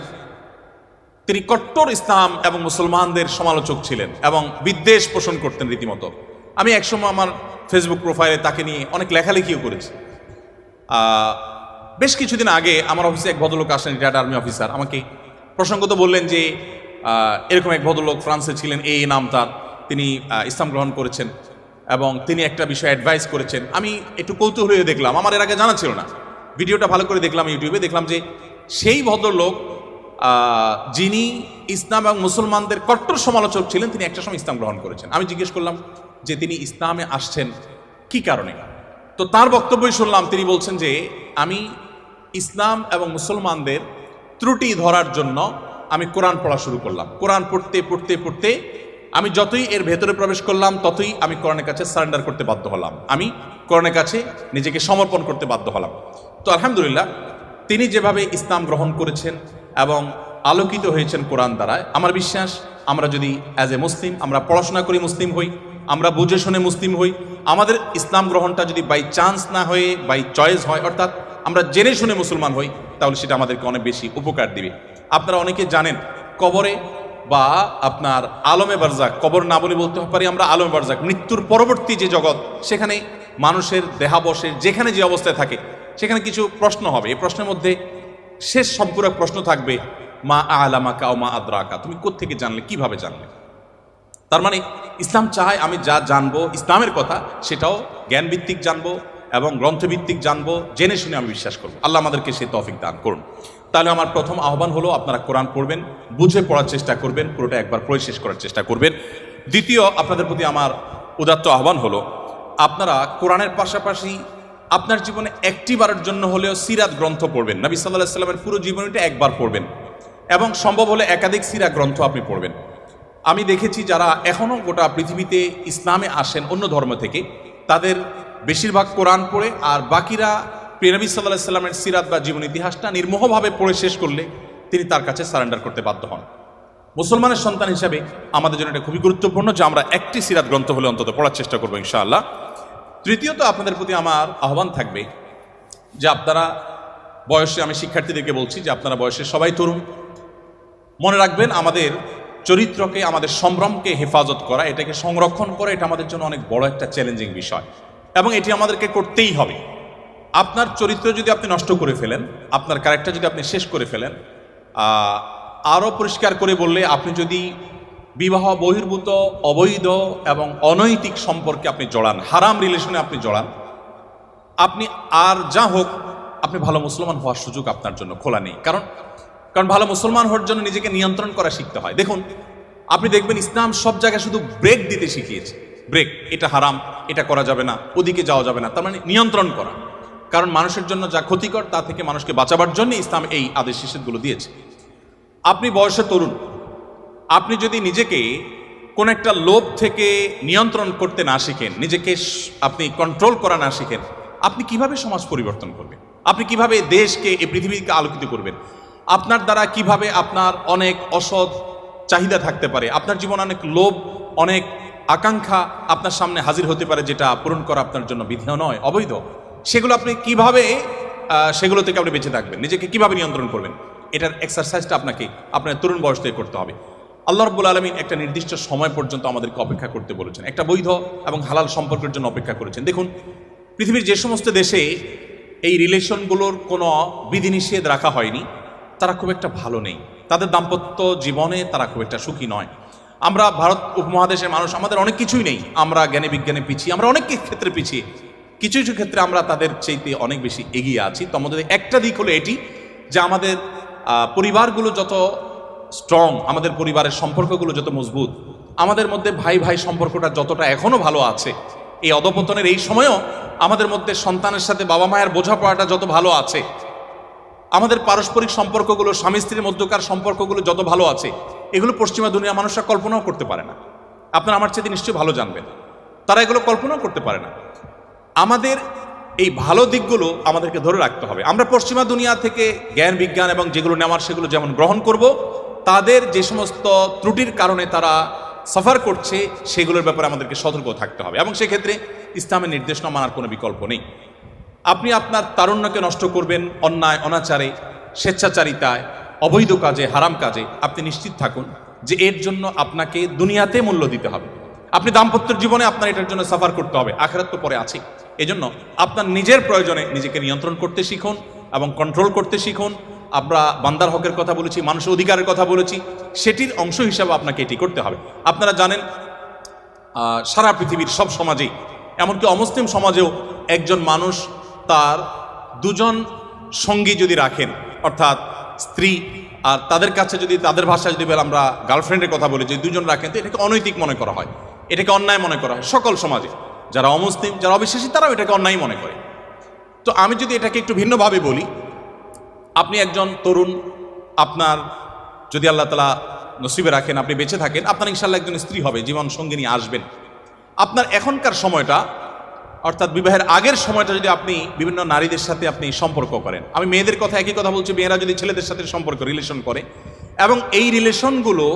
তিনি কট্টর ইসলাম এবং মুসলমানদের সমালোচক ছিলেন এবং বিদ্বেষ পোষণ করতেন রীতিমতো। আমি একসময় আমার ফেসবুক প্রোফাইলে তাকে নিয়ে অনেক লেখালেখিও করেছি। বেশ কিছুদিন আগে আমার অফিসে এক ভদ্রলোক আসেন, রিটায়ার্ড আর্মি অফিসার, আমাকে প্রসঙ্গত বললেন যে এরকম এক ভদ্রলোক ফ্রান্সে ছিলেন, এই নাম তার, তিনি ইসলাম গ্রহণ করেছেন এবং তিনি একটা বিষয়ে অ্যাডভাইস করেছেন। আমি একটু কৌতূহল হয়ে দেখলাম, আমার এর আগে জানা ছিল না, ভিডিওটা ভালো করে দেখলাম ইউটিউবে, দেখলাম যে সেই ভদ্রলোক যিনি ইসলাম এবং মুসলমানদের কট্টর সমালোচক ছিলেন, তিনি একটা সময় ইসলাম গ্রহণ করেছেন। আমি জিজ্ঞেস করলাম যে তিনি ইসলামে আসছেন কি কারণে? তো তার বক্তব্যই শুনলাম, তিনি বলছেন যে আমি ইসলাম এবং মুসলমানদের ত্রুটি ধরার জন্য আমি কোরআন পড়া শুরু করলাম। কোরআন পড়তে পড়তে পড়তে আমি যতই এর ভেতরে প্রবেশ করলাম ততই আমি কোরআনের কাছে সারেন্ডার করতে বাধ্য হলাম, আমি কোরআনের কাছে নিজেকে সমর্পণ করতে বাধ্য হলাম। তো আলহামদুলিল্লাহ তিনি যেভাবে ইসলাম গ্রহণ করেছেন এবং আলোকিত হয়েছেন কোরআন দ্বারায়, আমার বিশ্বাস আমরা যদি অ্যাজ এ মুসলিম আমরা পড়াশোনা করি মুসলিম হই, আমরা বুঝে শুনে মুসলিম হই, আমাদের ইসলাম গ্রহণটা যদি বাই চান্স না হয়ে বাই চয়েস হয়, অর্থাৎ আমরা জেনে শুনে মুসলমান হই, তাহলে সেটা আমাদেরকে অনেক বেশি উপকার দিবে। আপনারা অনেকে জানেন কবরে বা আপনার আলমে বারজাক, কবর না বলে বলতে পারি আমরা আলমে বারজাক, মৃত্যুর পরবর্তী যে জগৎ, সেখানে মানুষের দেহাবশের যেখানে যে অবস্থায় থাকে সেখানে কিছু প্রশ্ন হবে। এই প্রশ্নের মধ্যে শেষ সম্পূরক প্রশ্ন থাকবে মা আলামাকা ও মা আদরাকা, তুমি কোত্থেকে জানলে, কিভাবে জানলে? তার মানে ইসলাম চায় আমি যা জানবো ইসলামের কথা সেটাও জ্ঞানভিত্তিক জানবো এবং গ্রন্থভিত্তিক জানবো, জেনে শুনে আমি বিশ্বাস করবো। আল্লাহ আমাদেরকে সেই তৌফিক দান করুন। তাহলে আমার প্রথম আহ্বান হলো আপনারা কোরআন পড়বেন, বুঝে পড়ার চেষ্টা করবেন, পুরোটা একবার পড়ে শেষ করার চেষ্টা করবেন। দ্বিতীয়, আপনাদের প্রতি আমার উদাত্ত আহ্বান হলো আপনারা কোরআনের পাশাপাশি আপনার জীবনে একটি বারের জন্য হলেও সিরাত গ্রন্থ পড়বেন। নবী সাল্লাল্লাহু আলাইহি ওয়াসাল্লামের পুরো জীবনীটা একবার পড়বেন এবং সম্ভব হলে একাধিক সিরাত গ্রন্থ আপনি পড়বেন। আমি দেখেছি যারা এখনও গোটা পৃথিবীতে ইসলামে আসেন অন্য ধর্ম থেকে, তাদের বেশিরভাগ কোরআন পড়ে আর বাকিরা প্রিয় নবী সাল্লাল্লাহু আলাইহি ওয়াসাল্লামের সিরাত বা জীবন ইতিহাসটা নির্মোহভাবে পড়ে শেষ করলে তিনি তার কাছে সারেন্ডার করতে বাধ্য হন। মুসলমানের সন্তান হিসাবে আমাদের জন্য এটা খুবই গুরুত্বপূর্ণ যে আমরা একটি সিরাত গ্রন্থ হলে অন্তত পড়ার চেষ্টা করবো ইনশাআল্লাহ। তৃতীয়ত, আপনাদের প্রতি আমার আহ্বান থাকবে যে আপনারা বয়সে, আমি শিক্ষার্থীদেরকে বলছি যে আপনারা বয়সে সবাই তরুণ, মনে রাখবেন আমাদের চরিত্রকে, আমাদের সম্ভ্রমকে হেফাজত করা, এটাকে সংরক্ষণ করা, এটা আমাদের জন্য অনেক বড় একটা চ্যালেঞ্জিং বিষয় এবং এটি আমাদেরকে করতেই হবে। আপনার চরিত্র যদি আপনি নষ্ট করে ফেলেন, আপনার ক্যারেক্টার যদি আপনি শেষ করে ফেলেন, আরও পরিষ্কার করে বললে আপনি যদি বিবাহ বহির্ভূত, অবৈধ এবং অনৈতিক সম্পর্কে আপনি জড়ান, হারাম রিলেশনে আপনি জড়ান, আপনি আর যা হোক আপনি ভালো মুসলমান হওয়ার সুযোগ আপনার জন্য খোলা নেই। কারণ ভালো মুসলমান হওয়ার জন্য নিজেকে নিয়ন্ত্রণ করা শিখতে হয়। দেখুন, আপনি দেখবেন ইসলাম সব জায়গায় শুধু ব্রেক দিতে শিখিয়েছে, ব্রেক, এটা হারাম, এটা করা যাবে না, ওদিকে যাওয়া যাবে না, তার মানে নিয়ন্ত্রণ করা। কারণ মানুষের জন্য যা ক্ষতিকর তা থেকে মানুষকে বাঁচাবার জন্য ইসলাম এই আদেশ নিষেধগুলো দিয়েছে। আপনি বয়সে তরুণ, আপনি যদি নিজেকে কোন একটা লোভ থেকে নিয়ন্ত্রণ করতে না শিখেন, নিজেকে আপনি কন্ট্রোল করা না শিখেন, আপনি কিভাবে সমাজ পরিবর্তন করবেন? আপনি কিভাবে দেশকে, এই পৃথিবীকে আলোকিত করবেন? আপনার দ্বারা কিভাবে আপনার অনেক অসৎ চাহিদা থাকতে পারে, আপনার জীবনে অনেক লোভ, অনেক আকাঙ্ক্ষা আপনার সামনে হাজির হতে পারে যেটা পূরণ করা আপনার জন্য বিধেয় নয়, অবৈধ। সেগুলো আপনি কিভাবে সেগুলো থেকে আপনি বেঁচে থাকবেন, নিজেকে কিভাবে নিয়ন্ত্রণ করবেন, এটার এক্সারসাইজটা আপনাকে আপনার তরুণ বয়স থেকে করতে হবে। আল্লাহ রাব্বুল আলামিন একটা নির্দিষ্ট সময় পর্যন্ত আমাদেরকে অপেক্ষা করতে বলেছেন, একটা বৈধ এবং হালাল সম্পর্কের জন্য অপেক্ষা করেছেন। দেখুন, পৃথিবীর যে সমস্ত দেশে এই রিলেশনগুলোর কোনো বিধিনিষেধ রাখা হয়নি, তারা খুব একটা ভালো নেই, তাদের দাম্পত্য জীবনে তারা খুব একটা সুখী নয়। আমরা ভারত উপমহাদেশের মানুষ, আমাদের অনেক কিছুই নেই, আমরা জ্ঞানে বিজ্ঞানে পিছিয়ে, আমরা অনেক ক্ষেত্রে পিছিয়ে, কিছু কিছু ক্ষেত্রে আমরা তাদের চাইতে অনেক বেশি এগিয়ে আছি। তো আমাদের একটা দিক হলো এটি যে আমাদের পরিবারগুলো যত স্ট্রং, আমাদের পরিবারের সম্পর্কগুলো যত মজবুত, আমাদের মধ্যে ভাই ভাই সম্পর্কটা যতটা এখনও ভালো আছে, এই অধপতনের এই সময়েও আমাদের মধ্যে সন্তানের সাথে বাবা মায়ের বোঝাপড়াটা যত ভালো আছে, আমাদের পারস্পরিক সম্পর্কগুলো, স্বামী স্ত্রীর মধ্যকার সম্পর্কগুলো যত ভালো আছে, এগুলো পশ্চিমা দুনিয়ার মানুষরা কল্পনাও করতে পারে না। আপনারা আমার চেয়ে নিশ্চয়ই ভালো জানবেন, তারা এগুলো কল্পনাও করতে পারে না। আমাদের এই ভালো দিকগুলো আমাদেরকে ধরে রাখতে হবে। আমরা পশ্চিমা দুনিয়া থেকে জ্ঞান বিজ্ঞান এবং যেগুলো নেওয়ার সেগুলো যেমন গ্রহণ করব, তাদের যে সমস্ত ত্রুটির কারণে তারা সাফার করছে সেগুলোর ব্যাপারে আমাদেরকে সতর্ক থাকতে হবে, এবং সেক্ষেত্রে ইসলামের নির্দেশনা মানার কোনো বিকল্প নেই। আপনি আপনার তারুণ্যকে নষ্ট করবেন অন্যায়, অনাচারে, স্বেচ্ছাচারিতায়, অবৈধ কাজে, হারাম কাজে, আপনি নিশ্চিত থাকুন যে এর জন্য আপনাকে দুনিয়াতে মূল্য দিতে হবে। আপনি দাম্পত্যের জীবনে আপনার এটার জন্য সাফার করতে হবে, আখিরাত তো পরে আছে। এজন্য আপনার নিজের প্রয়োজনে নিজেকে নিয়ন্ত্রণ করতে শিখুন এবং কন্ট্রোল করতে শিখুন। আমরা বান্দার হকের কথা বলেছি, মানুষের অধিকারের কথা বলেছি, সেটির অংশ হিসাবে আপনাকে এটি করতে হবে। আপনারা জানেন সারা পৃথিবীর সব সমাজেই, এমনকি অমুসলিম সমাজেও একজন মানুষ তার দুজন সঙ্গী যদি রাখেন, অর্থাৎ স্ত্রী আর তাদের কাছে যদি, তাদের ভাষায় যদি আমরা গার্লফ্রেন্ডের কথা বলি, যে দুজন রাখেন, তো এটাকে অনৈতিক মনে করা হয়, এটাকে অন্যায় মনে করা হয়। সকল সমাজে যারা অমুসলিম, যারা অবিশ্বাসী, তারাও এটাকে অন্যায় মনে করে। তো আমি যদি এটাকে একটু ভিন্নভাবে বলি, আপনি একজন তরুণ, আপনার যদি আল্লাহ তাআলা নসিবে রাখেন, আপনি বেঁচে থাকেন, আপনার ইনশাআল্লাহ একজন স্ত্রী হবে, জীবন সঙ্গিনী আসবেন। আপনার এখনকার সময়টা, অর্থাৎ বিবাহের আগের সময়টা যদি আপনি বিভিন্ন নারীদের সাথে আপনি সম্পর্ক করেন, আমি মেয়েদের কথা একই কথা বলছি, মেয়েরা যদি ছেলেদের সাথে সম্পর্ক রিলেশন করে, এবং এই রিলেশনগুলো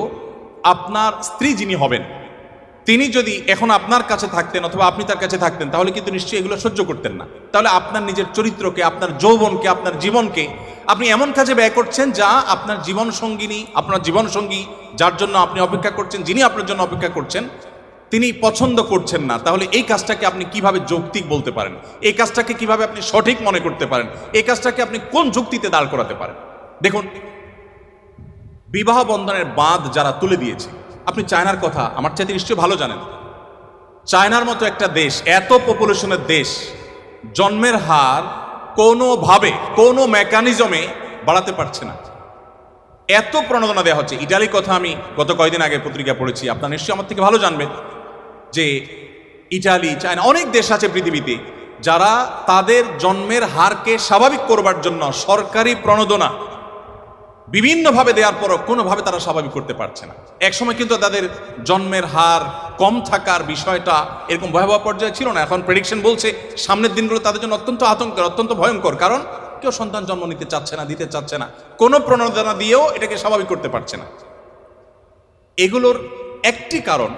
আপনার স্ত্রী যিনি হবেন তিনি যদি এখন আপনার কাছে থাকতেন অথবা আপনি তার কাছে থাকতেন, তাহলে কিন্তু নিশ্চয়ই এগুলো সহ্য করতেন না। তাহলে আপনার নিজের চরিত্রকে, আপনার যৌবনকে, আপনার জীবনকে আপনি এমন কাজে ব্যয় করছেন যা আপনার জীবন সঙ্গিনী, আপনার জীবন সঙ্গী যার জন্য আপনি অপেক্ষা করছেন, যিনি আপনার জন্য অপেক্ষা করছেন, তিনি পছন্দ করছেন না। তাহলে এই কাজটাকে আপনি কিভাবে যৌক্তিক বলতে পারেন? এই কাজটাকে কিভাবে আপনি সঠিক মনে করতে পারেন? এই কাজটাকে আপনি কোন যুক্তিতে দাঁড় করাতে পারেন? দেখুন, বিবাহ বন্ধনের বাঁধ যারা তুলে দিয়েছে, আপনি চায়নার কথা আমার চাইতে নিশ্চয়ই ভালো জানেন। চায়নার মতো একটা দেশ, এত পপুলেশনের দেশ, জন্মের হার কোনোভাবে, কোনো মেকানিজমে বাড়াতে পারছে না, এত প্রণোদনা দেওয়া হচ্ছে। ইটালির কথা আমি গত কয়েকদিন আগে পত্রিকা পড়েছি, আপনারা নিশ্চয়ই আমার থেকে ভালো জানবেন যে ইটালি, চায়না, অনেক দেশ আছে পৃথিবীতে যারা তাদের জন্মের হারকে স্বাভাবিক করবার জন্য সরকারি প্রণোদনা বিভিন্নভাবে দেওয়ার পরও কোনোভাবে তারা স্বাভাবিক করতে পারছে না। একসময় কিন্তু তাদের জন্মের হার কম থাকার বিষয়টা এরকম ভয়াবহ পর্যায়ে ছিল না। এখন প্রেডিকশন বলছে সামনের দিনগুলো তাদের জন্য অত্যন্ত আতঙ্কের, অত্যন্ত ভয়ঙ্কর, কারণ কেউ সন্তান জন্ম নিতে চাচ্ছে না, দিতে চাচ্ছে না, কোনো প্রণোদনা দিয়েও এটাকে স্বাভাবিক করতে পারছে না। এগুলোর একটি কারণ,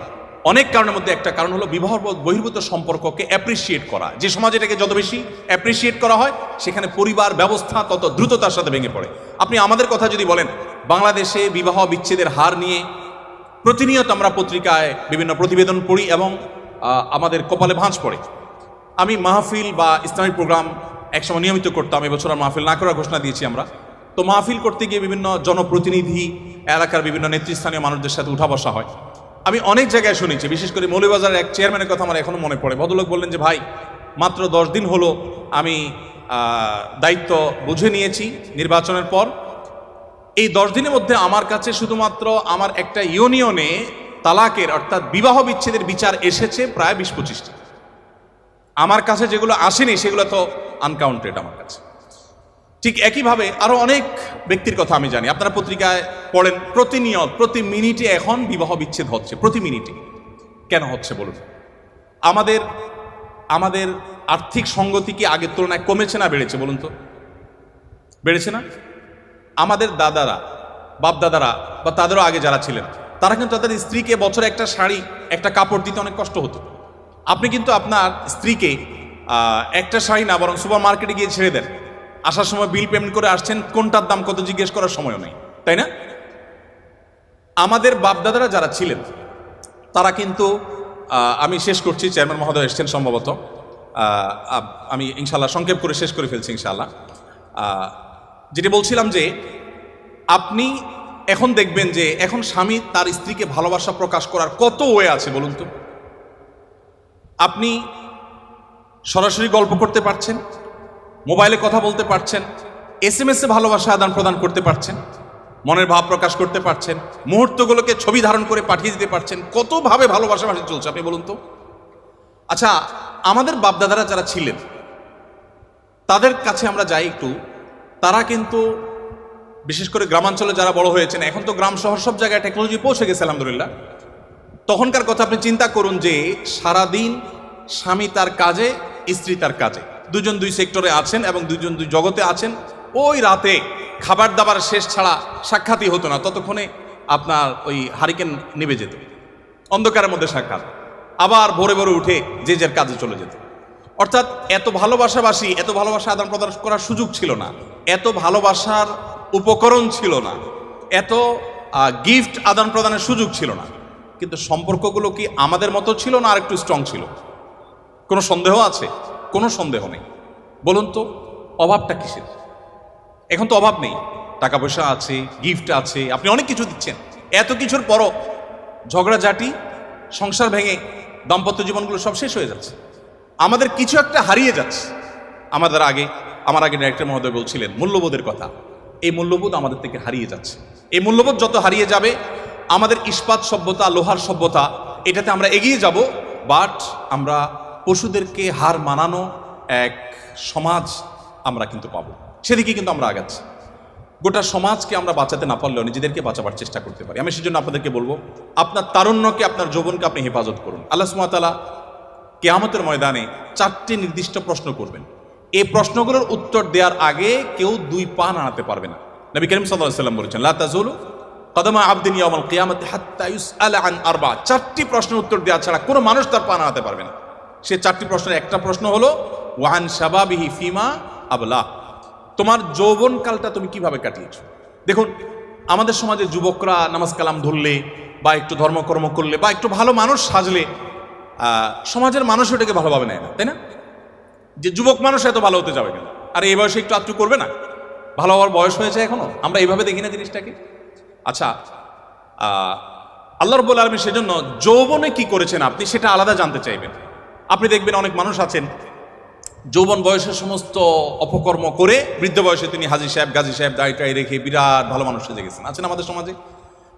অনেক কারণের মধ্যে একটা কারণ হলো বিবাহ বহির্ভূত সম্পর্ককে অ্যাপ্রিসিয়েট করা। যে সমাজে এটাকে যত বেশি অ্যাপ্রিসিয়েট করা হয়, সেখানে পরিবার ব্যবস্থা তত দ্রুততার সাথে ভেঙে পড়ে। আপনি আমাদের কথা যদি বলেন, বাংলাদেশে বিবাহ বিচ্ছেদের হার নিয়ে প্রতিনিয়ত আমরা পত্রিকায় বিভিন্ন প্রতিবেদন পড়ি এবং আমাদের কপালে ভাঁজ পড়ে। আমি মাহফিল বা ইসলামিক প্রোগ্রাম একসময় নিয়মিত করতাম, এবছর আর মাহফিল না করার ঘোষণা দিয়েছি আমরা। তো মাহফিল করতে গিয়ে বিভিন্ন জনপ্রতিনিধি, এলাকার বিভিন্ন নেতৃস্থানীয় মানুষদের সাথে উঠা বসা হয়। আমি অনেক জায়গায় শুনেছি, বিশেষ করে মৌলভীবাজারের এক চেয়ারম্যানের কথা আমার এখনো মনে পড়ে। ভদ্রলোক বললেন যে, ভাই, মাত্র 10 দিন হলো আমি দায়িত্ব বুঝে নিয়েছি নির্বাচনের পর। এই 10 দিনের মধ্যে আমার কাছে শুধুমাত্র আমার একটা ইউনিয়নে তালাকের, অর্থাৎ বিবাহ বিচ্ছেদের বিচার এসেছে প্রায় 20-25টা। আমার কাছে যেগুলো আসেনি সেগুলো তো আনকাউন্টেড আমার কাছে। ঠিক একইভাবে আরো অনেক ব্যক্তির কথা আমি জানি, আপনারা পত্রিকায় পড়েন, প্রতিনিয়ত, প্রতি মিনিটে এখন বিবাহ বিচ্ছেদ হচ্ছে, প্রতি মিনিটে। কেন হচ্ছে বলুন? আমাদের আর্থিক সঙ্গতি কি আগের তুলনায় কমেছে না বেড়েছে বলুন তো? বেড়েছে না? আমাদের দাদারা, বাপ দাদারা বা তাদেরও আগে যারা ছিলেন, তারা কিন্তু তাদের স্ত্রীকে বছরে একটা শাড়ি, একটা কাপড় দিতে অনেক কষ্ট হতো। আপনি কিন্তু আপনার স্ত্রীকে একটা শাড়ি না, বরং সুপার মার্কেটে গিয়ে ছেড়ে দেন, আসার সময় বিল পেমেন্ট করে আসছেন, কোনটার দাম কত জিজ্ঞেস করার সময়ও নেই, তাই না? আমাদের বাপদাদারা যারা ছিলেন তারা কিন্তু আমি শেষ করছি, চেয়ারম্যান মহোদয় এসছেন সম্ভবত, আমি ইনশাল্লাহ সংক্ষেপ করে শেষ করে ফেলছি ইনশাল্লাহ। যেটা বলছিলাম যে আপনি এখন দেখবেন যে এখন স্বামী তার স্ত্রীকে ভালোবাসা প্রকাশ করার কত ওয়ে আছে বলুন তো। আপনি সরাসরি গল্প করতে পারছেন, মোবাইলে কথা বলতে পারছেন, SMS-এ ভালোবাসা আদান প্রদান করতে পারছেন, মনের ভাব প্রকাশ করতে পারছেন, মুহূর্তগুলোকে ছবি ধারণ করে পাঠিয়ে দিতে পারছেন। কতভাবে ভালোবাসা চলছে আপনি বলুন তো। আচ্ছা, আমাদের বাপদাদারা যারা ছিলেন তাদের কাছে আমরা যাই একটু, তারা কিন্তু বিশেষ করে গ্রামাঞ্চলে যারা বড় হয়েছেন, এখন তো গ্রাম শহর সব জায়গায় টেকনোলজি পৌঁছে গেছে আলহামদুলিল্লাহ। তখনকার কথা আপনি চিন্তা করুন যে সারাদিন স্বামী তার কাজে, স্ত্রী তার কাজে, দুজন দুই সেক্টরে আছেন এবং দুজন দুই জগতে আছেন। ওই রাতে খাবার দাবার শেষ ছাড়া সাক্ষাৎই হতো না, ততক্ষণে আপনার ওই হারিকেন নিভে যেত, অন্ধকারের মধ্যে সাক্ষাৎ, আবার ভোরে ভোরে উঠে যে যার কাজে চলে যেত। অর্থাৎ এত ভালোবাসাবাসী, এত ভালোবাসা আদান প্রদান করার সুযোগ ছিল না, এত ভালোবাসার উপকরণ ছিল না, এত গিফট আদান প্রদানের সুযোগ ছিল না। কিন্তু সম্পর্কগুলো কি আমাদের মতো ছিল না আর একটু স্ট্রং ছিল? কোনো সন্দেহ আছে? কোনো সন্দেহ নেই। বলুন তো অভাবটা কিসের? এখন তো অভাব নেই, টাকা পয়সা আছে, গিফট আছে, আপনি অনেক কিছু দিচ্ছেন। এত কিছুর পরও ঝগড়াঝাটি, সংসার ভেঙে দাম্পত্য জীবনগুলো সব শেষ হয়ে যাচ্ছে। আমাদের কিছু একটা হারিয়ে যাচ্ছে। আমার আগে ডাইরেক্টর মহোদয় বলছিলেন মূল্যবোধের কথা। এই মূল্যবোধ আমাদের থেকে হারিয়ে যাচ্ছে। এই মূল্যবোধ যত হারিয়ে যাবে, আমাদের ইস্পাত সভ্যতা, লোহার সভ্যতা, এটাতে আমরা এগিয়ে যাব, বাট আমরা পশুদেরকে হার মানানো এক সমাজ আমরা কিন্তু পাবো। সেদিকে কিন্তু আমরা আগাচ্ছি। গোটা সমাজকে আমরা বাঁচাতে না পারলেও নিজেদেরকে বাঁচাবার চেষ্টা করতে পারি। আমি সেজন্য আপনাদেরকে বলবো, আপনার তারুণ্যকে, আপনার যৌবনকে আপনি হেফাজত করুন। আল্লাহ সুবহানাহু ওয়া তাআলা কিয়ামতের ময়দানে 4টি নির্দিষ্ট প্রশ্ন করবেন। এই প্রশ্নগুলোর উত্তর দেওয়ার আগে কেউ 2 পা নাড়াতে পারবে না। নবী করিম সাল্লাল্লাহু আলাইহি ওয়াসাল্লাম বলেছেন, লা তাযুলু কদমা আবদিন ইয়াউমাল কিয়ামাতি হাত্তা ইউসআলা আন আরবা। 4টি প্রশ্নের উত্তর দেওয়া ছাড়া কোনো মানুষ তার পা নাড়াতে পারবে না। সে 4টি প্রশ্নের একটা প্রশ্ন হলো ওয়ান শাবাবিহি ফিমা আবলা, তোমার যৌবনকালটা তুমি কিভাবে কাটিয়েছো। দেখুন, আমাদের সমাজে যুবকরা নামাজ কালাম ধরলে বা একটু ধর্মকর্ম করলে বা একটু ভালো মানুষ সাজলে সমাজের মানুষ ওটাকে ভালোভাবে নেয় না, তাই না? যে যুবক মানুষ এত ভালো হতে যাবে কেন, আর এই বয়সে একটু আত্মু করবে না, ভালো হওয়ার বয়স হয়েছে এখনো, আমরা এইভাবে দেখি না জিনিসটাকে। আচ্ছা, আল্লাহ রাব্বুল আলামিন সেজন্য যৌবনে কি করেছেন আপনি সেটা আলাদা জানতে চাইবেন। আপনি দেখবেন অনেক মানুষ আছেন যৌবন বয়সে সমস্ত অপকর্ম করে বৃদ্ধ বয়সে তিনি হাজী সাহেব, গাজী সাহেব, দায়টাই রেখে বিরাট ভালো মানুষ সেজে গেছেন, আছেন আমাদের সমাজে।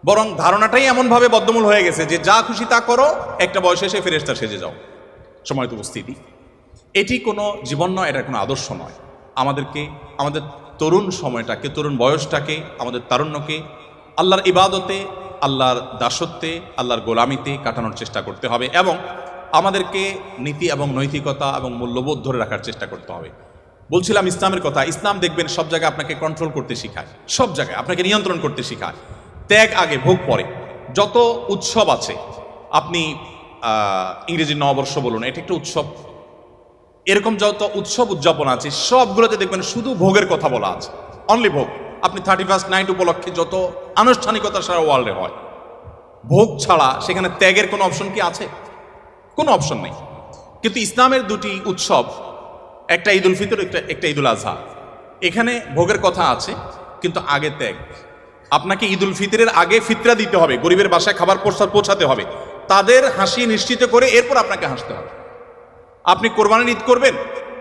বরং ধারণাটাই এমনভাবে বদ্ধমূল হয়ে গেছে যে যা খুশি তা করো, একটা বয়সে এসে ফেরেশতা সেজে যাও, সময় তো উপস্থিতি। এটি কোনো জীবন নয়, এটা কোনো আদর্শ নয়। আমাদেরকে আমাদের তরুণ সময়টাকে, তরুণ বয়সটাকে, আমাদের তারুণ্যকে আল্লাহর ইবাদতে, আল্লাহর দাসত্বে, আল্লাহর গোলামিতে কাটানোর চেষ্টা করতে হবে এবং আমাদেরকে নীতি এবং নৈতিকতা এবং মূল্যবোধ ধরে রাখার চেষ্টা করতে হবে। বলছিলাম ইসলামের কথা। ইসলাম দেখবেন সব জায়গায় আপনাকে কন্ট্রোল করতে শেখায়, সব জায়গায় আপনাকে নিয়ন্ত্রণ করতে শেখায়। ত্যাগ আগে, ভোগ পরে। যত উৎসব আছে, আপনি ইংরেজি নববর্ষ বলুন, এটা একটা উৎসব। এরকম যত উৎসব উদযাপন আছে সবগুলোতে দেখবেন শুধু ভোগের কথা বলা আছে, অনলি ভোগ। আপনি 31st নাইট উপলক্ষে যত আনুষ্ঠানিকতা সারা ওয়ার্ল্ডে হয়, ভোগ ছাড়া সেখানে ত্যাগের কোনো অপশন কি আছে? কোনো অপশন নেই। কিন্তু ইসলামের 2টি উৎসব, একটা ঈদ উল ফিতর, একটা ঈদ উল আজহা, এখানে ভোগের কথা আছে কিন্তু আগে ত্যাগ। আপনাকে ঈদ উল ফিতরের আগে ফিতরা দিতে হবে, গরিবের বাসায় খাবার পৌঁছাতে হবে, তাদের হাসি নিশ্চিত করে এরপর আপনাকে হাসতে হবে। আপনি কোরবানির ঈদ করবেন,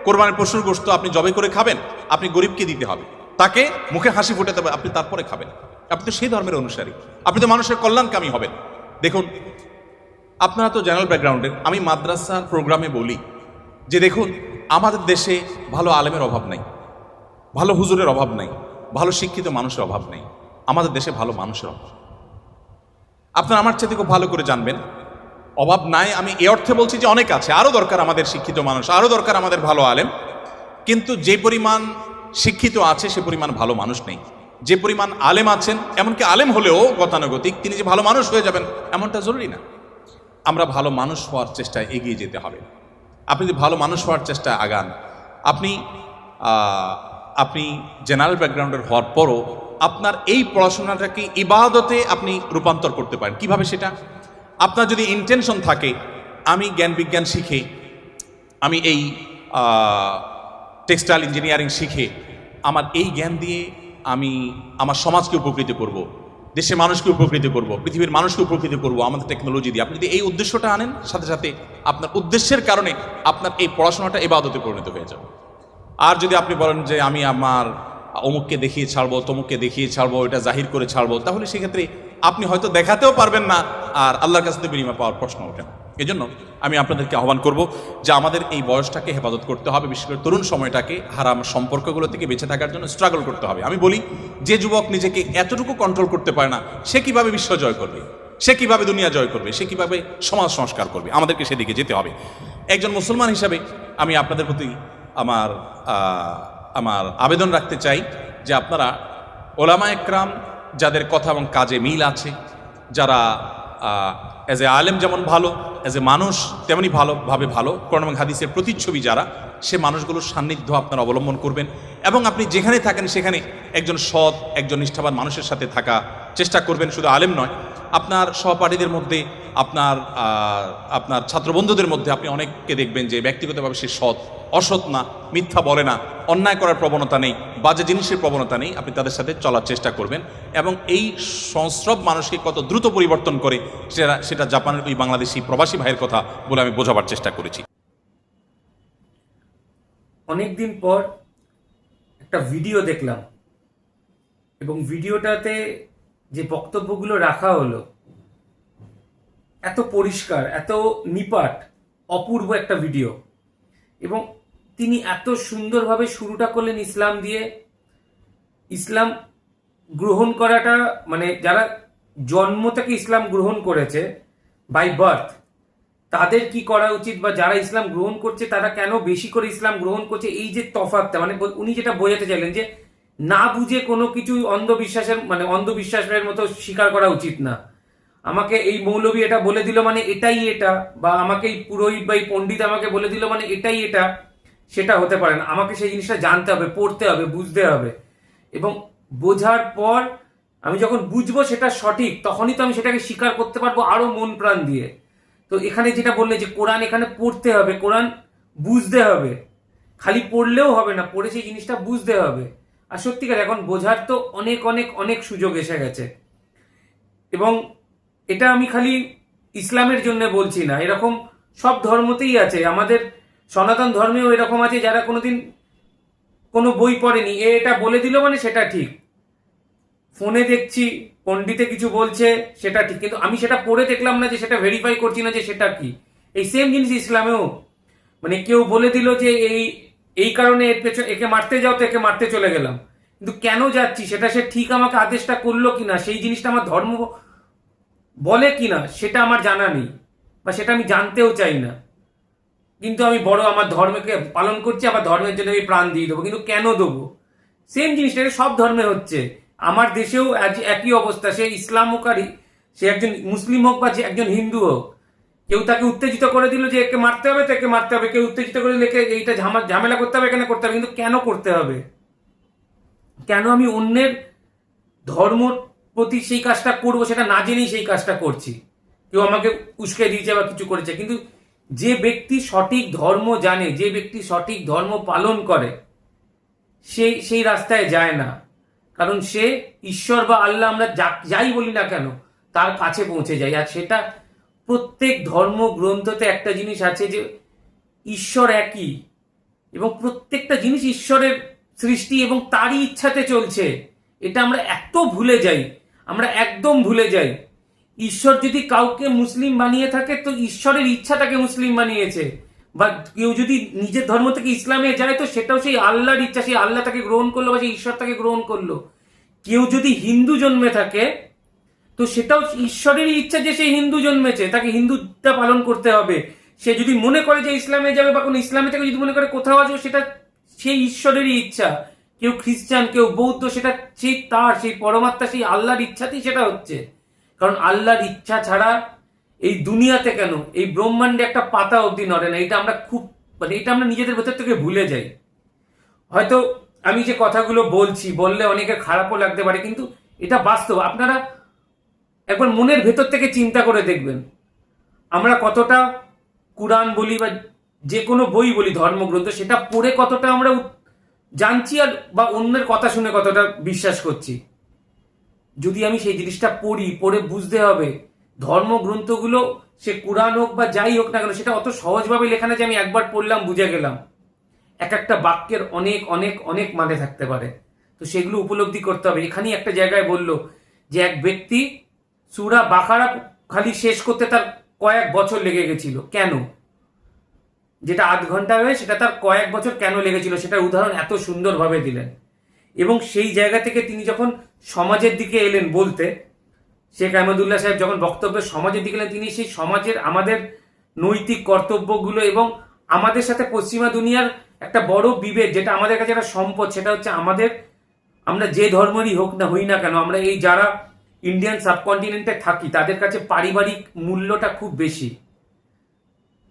কোরবানির পশুর গোশত আপনি জবে করে খাবেন, আপনি গরিবকে দিতে হবে, তাকে মুখে হাসি ফোটাতে হবে, আপনি তারপরে খাবেন। আপনি তো সেই ধর্মের অনুসারী, আপনি তো মানুষের কল্যাণকামী হবেন। দেখুন, আপনারা তো জেনারেল ব্যাকগ্রাউন্ডের, আমি মাদ্রাসার প্রোগ্রামে বলি যে দেখুন, আমাদের দেশে ভালো আলেমের অভাব নেই, ভালো হুজুরের অভাব নেই, ভালো শিক্ষিত মানুষের অভাব নেই, আমাদের দেশে ভালো মানুষের অভাব। আপনারা আমার চাইতে খুব ভালো করে জানবেন, অভাব নাই আমি এ অর্থে বলছি যে অনেক আছে, আরও দরকার আমাদের শিক্ষিত মানুষ, আরও দরকার আমাদের ভালো আলেম। কিন্তু যে পরিমাণ শিক্ষিত আছে সে পরিমাণ ভালো মানুষ নেই। যে পরিমাণ আলেম আছেন, এমনকি আলেম হলেও গতানুগতিক তিনি যে ভালো মানুষ হয়ে যাবেন এমনটা জরুরি না। আমরা ভালো মানুষ হওয়ার চেষ্টায় এগিয়ে যেতে হবে। আপনি যদি ভালো মানুষ হওয়ার চেষ্টায় আগান, আপনি জেনারেল ব্যাকগ্রাউন্ডের হওয়ার পরও আপনার এই পড়াশোনাটাকে ইবাদতে আপনি রূপান্তর করতে পারেন। কিভাবে সেটা? আপনার যদি ইন্টেনশন থাকে আমি জ্ঞান বিজ্ঞান শিখে, আমি এই টেক্সটাইল ইঞ্জিনিয়ারিং শিখে আমার এই জ্ঞান দিয়ে আমি আমার সমাজকে উপকৃত করব, দেশের মানুষকে উপকৃত করব, পৃথিবীর মানুষকে উপকৃত করব আমাদের টেকনোলজি দিয়ে, আপনি যদি এই উদ্দেশ্যটা আনেন, সাথে সাথে আপনার উদ্দেশ্যের কারণে আপনার এই পড়াশোনাটা ইবাদতে পরিণত হয়ে যাবে। আর যদি আপনি বলেন যে আমি আমার অমুককে দেখিয়ে ছাড়বো, তমুককে দেখিয়ে ছাড়বো, এটা জাহির করে ছাড়বো, তাহলে সেক্ষেত্রে আপনি হয়তো দেখাতেও পারবেন না, আর আল্লাহর কাছে বিনিময় পাওয়ার প্রশ্ন ওঠে না। এই জন্য আমি আপনাদেরকে আহ্বান করব যে আমাদের এই বয়সটাকে হেফাজত করতে হবে, বিশেষ করে তরুণ সময়টাকে হারাম সম্পর্কগুলো থেকে বেঁচে থাকার জন্য স্ট্রাগল করতে হবে। আমি বলি, যে যুবক নিজেকে এতটুকু কন্ট্রোল করতে পারে না, সে কিভাবে বিশ্ব জয় করবে, সে কিভাবে দুনিয়া জয় করবে, সে কিভাবে সমাজ সংস্কার করবে? আমাদেরকে সেদিকে যেতে হবে। একজন মুসলমান হিসাবে আমি আপনাদের প্রতি আমার আবেদন রাখতে চাই যে আপনারা ওলামা একরাম যাদের কথা এবং কাজে মিল আছে, যারা অ্যাজ এ আলেম যেমন ভালো, অ্যাজ এ মানুষ তেমনি ভালোভাবে ভালো, কোরআন এবং হাদিসের প্রতিচ্ছবি যারা, সে মানুষগুলোর সান্নিধ্য আপনারা অবলম্বন করবেন এবং আপনি যেখানে থাকেন সেখানে একজন সৎ, একজন নিষ্ঠাবান মানুষের সাথে থাকা চেষ্টা করবেন। শুধু আলেম নয়, আপনার সহপাঠীদের মধ্যে, আপনার ছাত্রবন্ধুদের মধ্যে আপনি অনেককে দেখবেন যে ব্যক্তিগতভাবে সে সৎ, অসৎ না, মিথ্যা বলে না, অন্যায় করার প্রবণতা নেই, বাজে জিনিসের প্রবণতা নেই। আপনি তাদের সাথে চলার চেষ্টা করবেন এবং এই সংস্রব মানুষকে কত দ্রুত পরিবর্তন করে সেটা জাপানের ওই বাংলাদেশি প্রবাসী ভাইয়ের কথা বলে আমি বোঝাবার চেষ্টা করেছি। অনেকদিন পর একটা ভিডিও দেখলাম এবং ভিডিওটাতে যে বক্তব্যগুলো রাখা হলো, এত পরিষ্কার, এত নিপাট, অপূর্ব একটা ভিডিও। এবং তিনি এত সুন্দরভাবে শুরুটা করলেন ইসলাম দিয়ে। ইসলাম গ্রহণ করাটা, মানে যারা জন্ম থেকে ইসলাম গ্রহণ করেছে বাই বার্থ, তাদের কি করা উচিত, বা যারা ইসলাম গ্রহণ করছে তারা কেন বেশি করে ইসলাম গ্রহণ করছে, এই যে তফাৎটা, মানে উনি যেটা বোঝাতে চাইলেন যে না বুঝে কোনো কিছু অন্ধবিশ্বাসের মতো স্বীকার করা উচিত না। আমাকে এই মৌলবী এটা বলে দিল মানে এটাই এটা, বা আমাকে এই পুরোহিত বা এই পণ্ডিত আমাকে বলে দিল মানে এটাই এটা, সেটা হতে পারে না। আমাকে সেই জিনিসটা জানতে হবে, পড়তে হবে, বুঝতে হবে, এবং বোঝার পর আমি যখন বুঝবো সেটা সঠিক, তখনই তো আমি সেটাকে স্বীকার করতে পারবো আরো মন প্রাণ দিয়ে। তো এখানে যেটা বললে যে কোরআন এখানে পড়তে হবে, কোরআন বুঝতে হবে, খালি পড়লেও হবে না, পড়ে সেই জিনিসটা বুঝতে হবে। আর সত্যিকার এখন বোঝার তো অনেক অনেক অনেক সুযোগ এসে গেছে। এবং এটা আমি খালি ইসলামের জন্য বলছি না, এরকম সব ধর্মতেই আছে। আমাদের সনাতন ধর্মেও এরকম আছে যারা কোনোদিন কোনো বই পড়েনি, এটা বলে দিল মানে সেটা ঠিক। ফোনে দেখছি পণ্ডিতে কিছু বলছে সেটা ঠিক, কিন্তু আমি সেটা পড়ে দেখলাম না, যে সেটা ভেরিফাই করছি না যে সেটা কি। এই সেম জিনিস ইসলামেও, মানে কেউ বলে দিল যে এই কারণে একে মারতে যাও, তো একে মারতে চলে গেলাম, কিন্তু কেন যাচ্ছি সেটা সে ঠিক আমাকে আদেশটা করলো কিনা, সেই জিনিসটা আমার ধর্ম বলে কিনা সেটা আমার জানা নেই, বা সেটা আমি জানতেও চাই না। কিন্তু আমি বড় আমার ধর্মকে পালন করছি, আবার ধর্মের জন্য আমি প্রাণ দিয়ে দেবো, কিন্তু কেন দেবো? সেম জিনিসটা সব ধর্মে হচ্ছে। আমার দেশেও একই অবস্থা। সে ইসলাম হোক আর সে একজন মুসলিম হোক বা একজন হিন্দু হোক, কেউ তাকে উত্তেজিত করে দিল যে একে মারতে হবে, তো একে মারতে হবে। কেউ উত্তেজিত করে দিলে এইটা ঝামেলা করতে হবে, এখানে করতে হবে, কিন্তু কেন করতে হবে? কেন আমি অন্যের ধর্ম প্রতি সেই কাজটা করবো, সেটা না জেনেই সেই কাজটা করছি? কেউ আমাকে উস্কে দিয়েছে বা কিছু করেছে, কিন্তু যে ব্যক্তি সঠিক ধর্ম জানে, যে ব্যক্তি সঠিক ধর্ম পালন করে, সেই রাস্তায় যায় না। কারণ সে ঈশ্বর বা আল্লাহ, আমরা যাই বলি না কেন, তার কাছে পৌঁছে যায়। আর সেটা প্রত্যেক ধর্মগ্রন্থতে একটা জিনিস আছে যে ঈশ্বর একই, এবং প্রত্যেকটা জিনিস ঈশ্বরের সৃষ্টি এবং তারই ইচ্ছাতে চলছে। এটা আমরা এত ভুলে যাই, আমরা একদম ভুলে যাই। ঈশ্বর যদি কাউকে মুসলিম বানিয়ে থাকে, তো ঈশ্বরের ইচ্ছা তাকে মুসলিম বানিয়েছে। বা কেউ যদি নিজের ধর্ম থেকে ইসলামে যায়, তো সেটাও সেই আল্লাহর ইচ্ছা, সেই আল্লাহ তাকে গ্রহণ করলো বা সেই ঈশ্বর তাকে গ্রহণ করলো। কেউ যদি হিন্দু জন্মে থাকে, তো সেটাও ঈশ্বরেরই ইচ্ছা যে সে হিন্দু জন্মেছে, তাকে হিন্দুটা পালন করতে হবে। সে যদি মনে করে যে ইসলামে যাবে, বা কোনো ইসলামে থেকে যদি মনে করে কোথাও আসবে, সেটা সেই ঈশ্বরেরই ইচ্ছা। কেউ খ্রিস্টান, কেউ বৌদ্ধ, সেটা সেই পরমাত্মা, সেই আল্লাহর ইচ্ছাতেই সেটা হচ্ছে। কারণ আল্লাহর ইচ্ছা ছাড়া এই দুনিয়াতে কেন, এই ব্রহ্মাণ্ডে একটা পাতা অবধি নড়ে না। এটা আমরা এটা আমরা নিজেদের ভেতর থেকে ভুলে যাই। হয়তো আমি যে কথাগুলো বলছি, বললে অনেকে খারাপও লাগতে পারে, কিন্তু এটা বাস্তব। আপনারা একবার মনের ভেতর থেকে চিন্তা করে দেখবেন, আমরা কতটা কুরআন বলি বা যে কোনো বই বলি, ধর্মগ্রন্থ, সেটা পড়ে কতটা আমরা জানছি আর বা অন্যের কথা শুনে কতটা বিশ্বাস করছি। যদি আমি সেই জিনিসটা পড়ে বুঝতে হবে ধর্মগ্রন্থগুলো, সে কুরআন হোক বা যাই হোক না কেন, সেটা অত সহজভাবে লেখা না যে আমি একবার পড়লাম বুঝে গেলাম। এক একটা বাক্যের অনেক অনেক অনেক মানে থাকতে পারে, তো সেগুলো উপলব্ধি করতে হবে। এখানেই একটা জায়গায় বলল যে এক ব্যক্তি সূরা বাকারা খালি শেষ করতে তার কয়েক বছর লেগে গেছিল। কেন? যেটা আধ ঘন্টা হয় সেটা তার কয়েক বছর কেন লেগেছিল, সেটার উদাহরণ এত সুন্দরভাবে দিলেন। এবং সেই জায়গা থেকে তিনি যখন সমাজের দিকে এলেন বলতে, শেখ আহমদুল্লাহ সাহেব যখন বক্তব্যে সমাজের দিকে এলেন, তিনি সেই সমাজের আমাদের নৈতিক কর্তব্যগুলো এবং আমাদের সাথে পশ্চিমা দুনিয়ার একটা বড় বিভেদ, যেটা আমাদের কাছে একটা সম্পদ, সেটা হচ্ছে আমরা যে ধর্মেরই হই না কেন, আমরা এই যারা ইন্ডিয়ান সাবকন্টিনেন্টে থাকি তাদের কাছে পারিবারিক মূল্যটা খুব বেশি।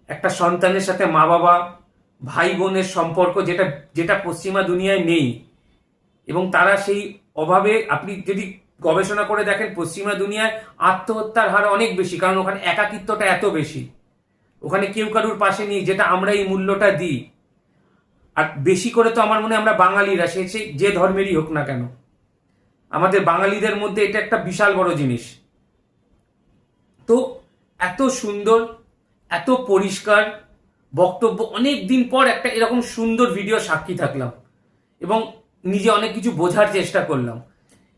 একটা সন্তানের সাথে মা বাবা, ভাই বোনের সম্পর্ক, যেটা যেটা পশ্চিমা দুনিয়ায় নেই। এবং তারা সেই অভাবে, আপনি যদি গবেষণা করে দেখেন, পশ্চিমা দুনিয়ায় আত্মহত্যার হার অনেক বেশি, কারণ ওখানে একাকিত্বটা এত বেশি, ওখানে কেউ কারুর পাশে নেই, যেটা আমরা এই মূল্যটা দিই। আর বেশি করে তো আমার মনে হয় আমরা বাঙালিরা, সে যে ধর্মেরই হোক না কেন, আমাদের বাঙালিদের মধ্যে এটা একটা বিশাল বড় জিনিস। তো এত সুন্দর, এত পরিষ্কার বক্তব্য, অনেক দিন পর একটা এরকম সুন্দর ভিডিও সাক্ষী থাকলাম এবং নিজে অনেক কিছু বোঝার চেষ্টা করলাম।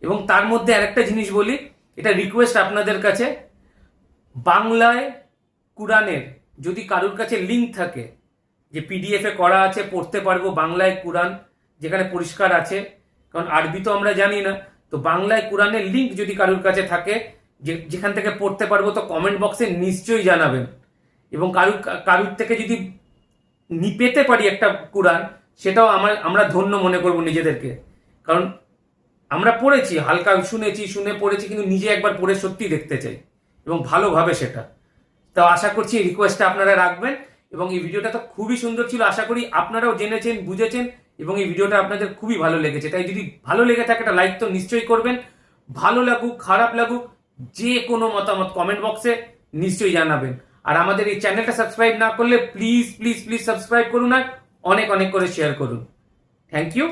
এবং তার মধ্যে আরেকটা জিনিস বলি, এটা রিকোয়েস্ট আপনাদের কাছে, বাংলায় কুরআনের যদি কারুর কাছে লিঙ্ক থাকে, যে পিডিএফে করা আছে, পড়তে পারবো, বাংলায় কুরআন যেখানে পরিষ্কার আছে, কারণ আরবি তো আমরা জানি না, তো বাংলায় কুরআনের লিঙ্ক যদি কারুর কাছে থাকে যেখান থেকে পড়তে পারবো, তো কমেন্ট বক্সে নিশ্চয়ই জানাবেন। এবং কারুর থেকে যদি পেতে পারি একটা কুরআন, সেটাও আমরা ধন্য মনে করব নিজেদেরকে। কারণ আমরা পড়েছি, হালকা শুনে পড়েছি, কিন্তু নিজে একবার পড়ে সত্যি দেখতে চাই এবং ভালোভাবে সেটা। তো আশা করছি এই রিকোয়েস্টটা আপনারা রাখবেন। এবং এই ভিডিওটা তো খুবই সুন্দর ছিল, আশা করি আপনারাও জেনেছেন, বুঝেছেন এবং এই ভিডিওটা আপনাদের খুবই ভালো লেগেছে। তাই যদি ভালো লেগে থাকে একটা লাইক তো নিশ্চয়ই করবেন। ভালো লাগুক খারাপ লাগুক, যে কোনো মতামত কমেন্ট বক্সে নিশ্চয়ই জানাবেন। আর আমাদের এই চ্যানেলটা সাবস্ক্রাইব না করলে প্লিজ প্লিজ প্লিজ সাবস্ক্রাইব করুন আর অনেক অনেক করে শেয়ার করুন। Thank you.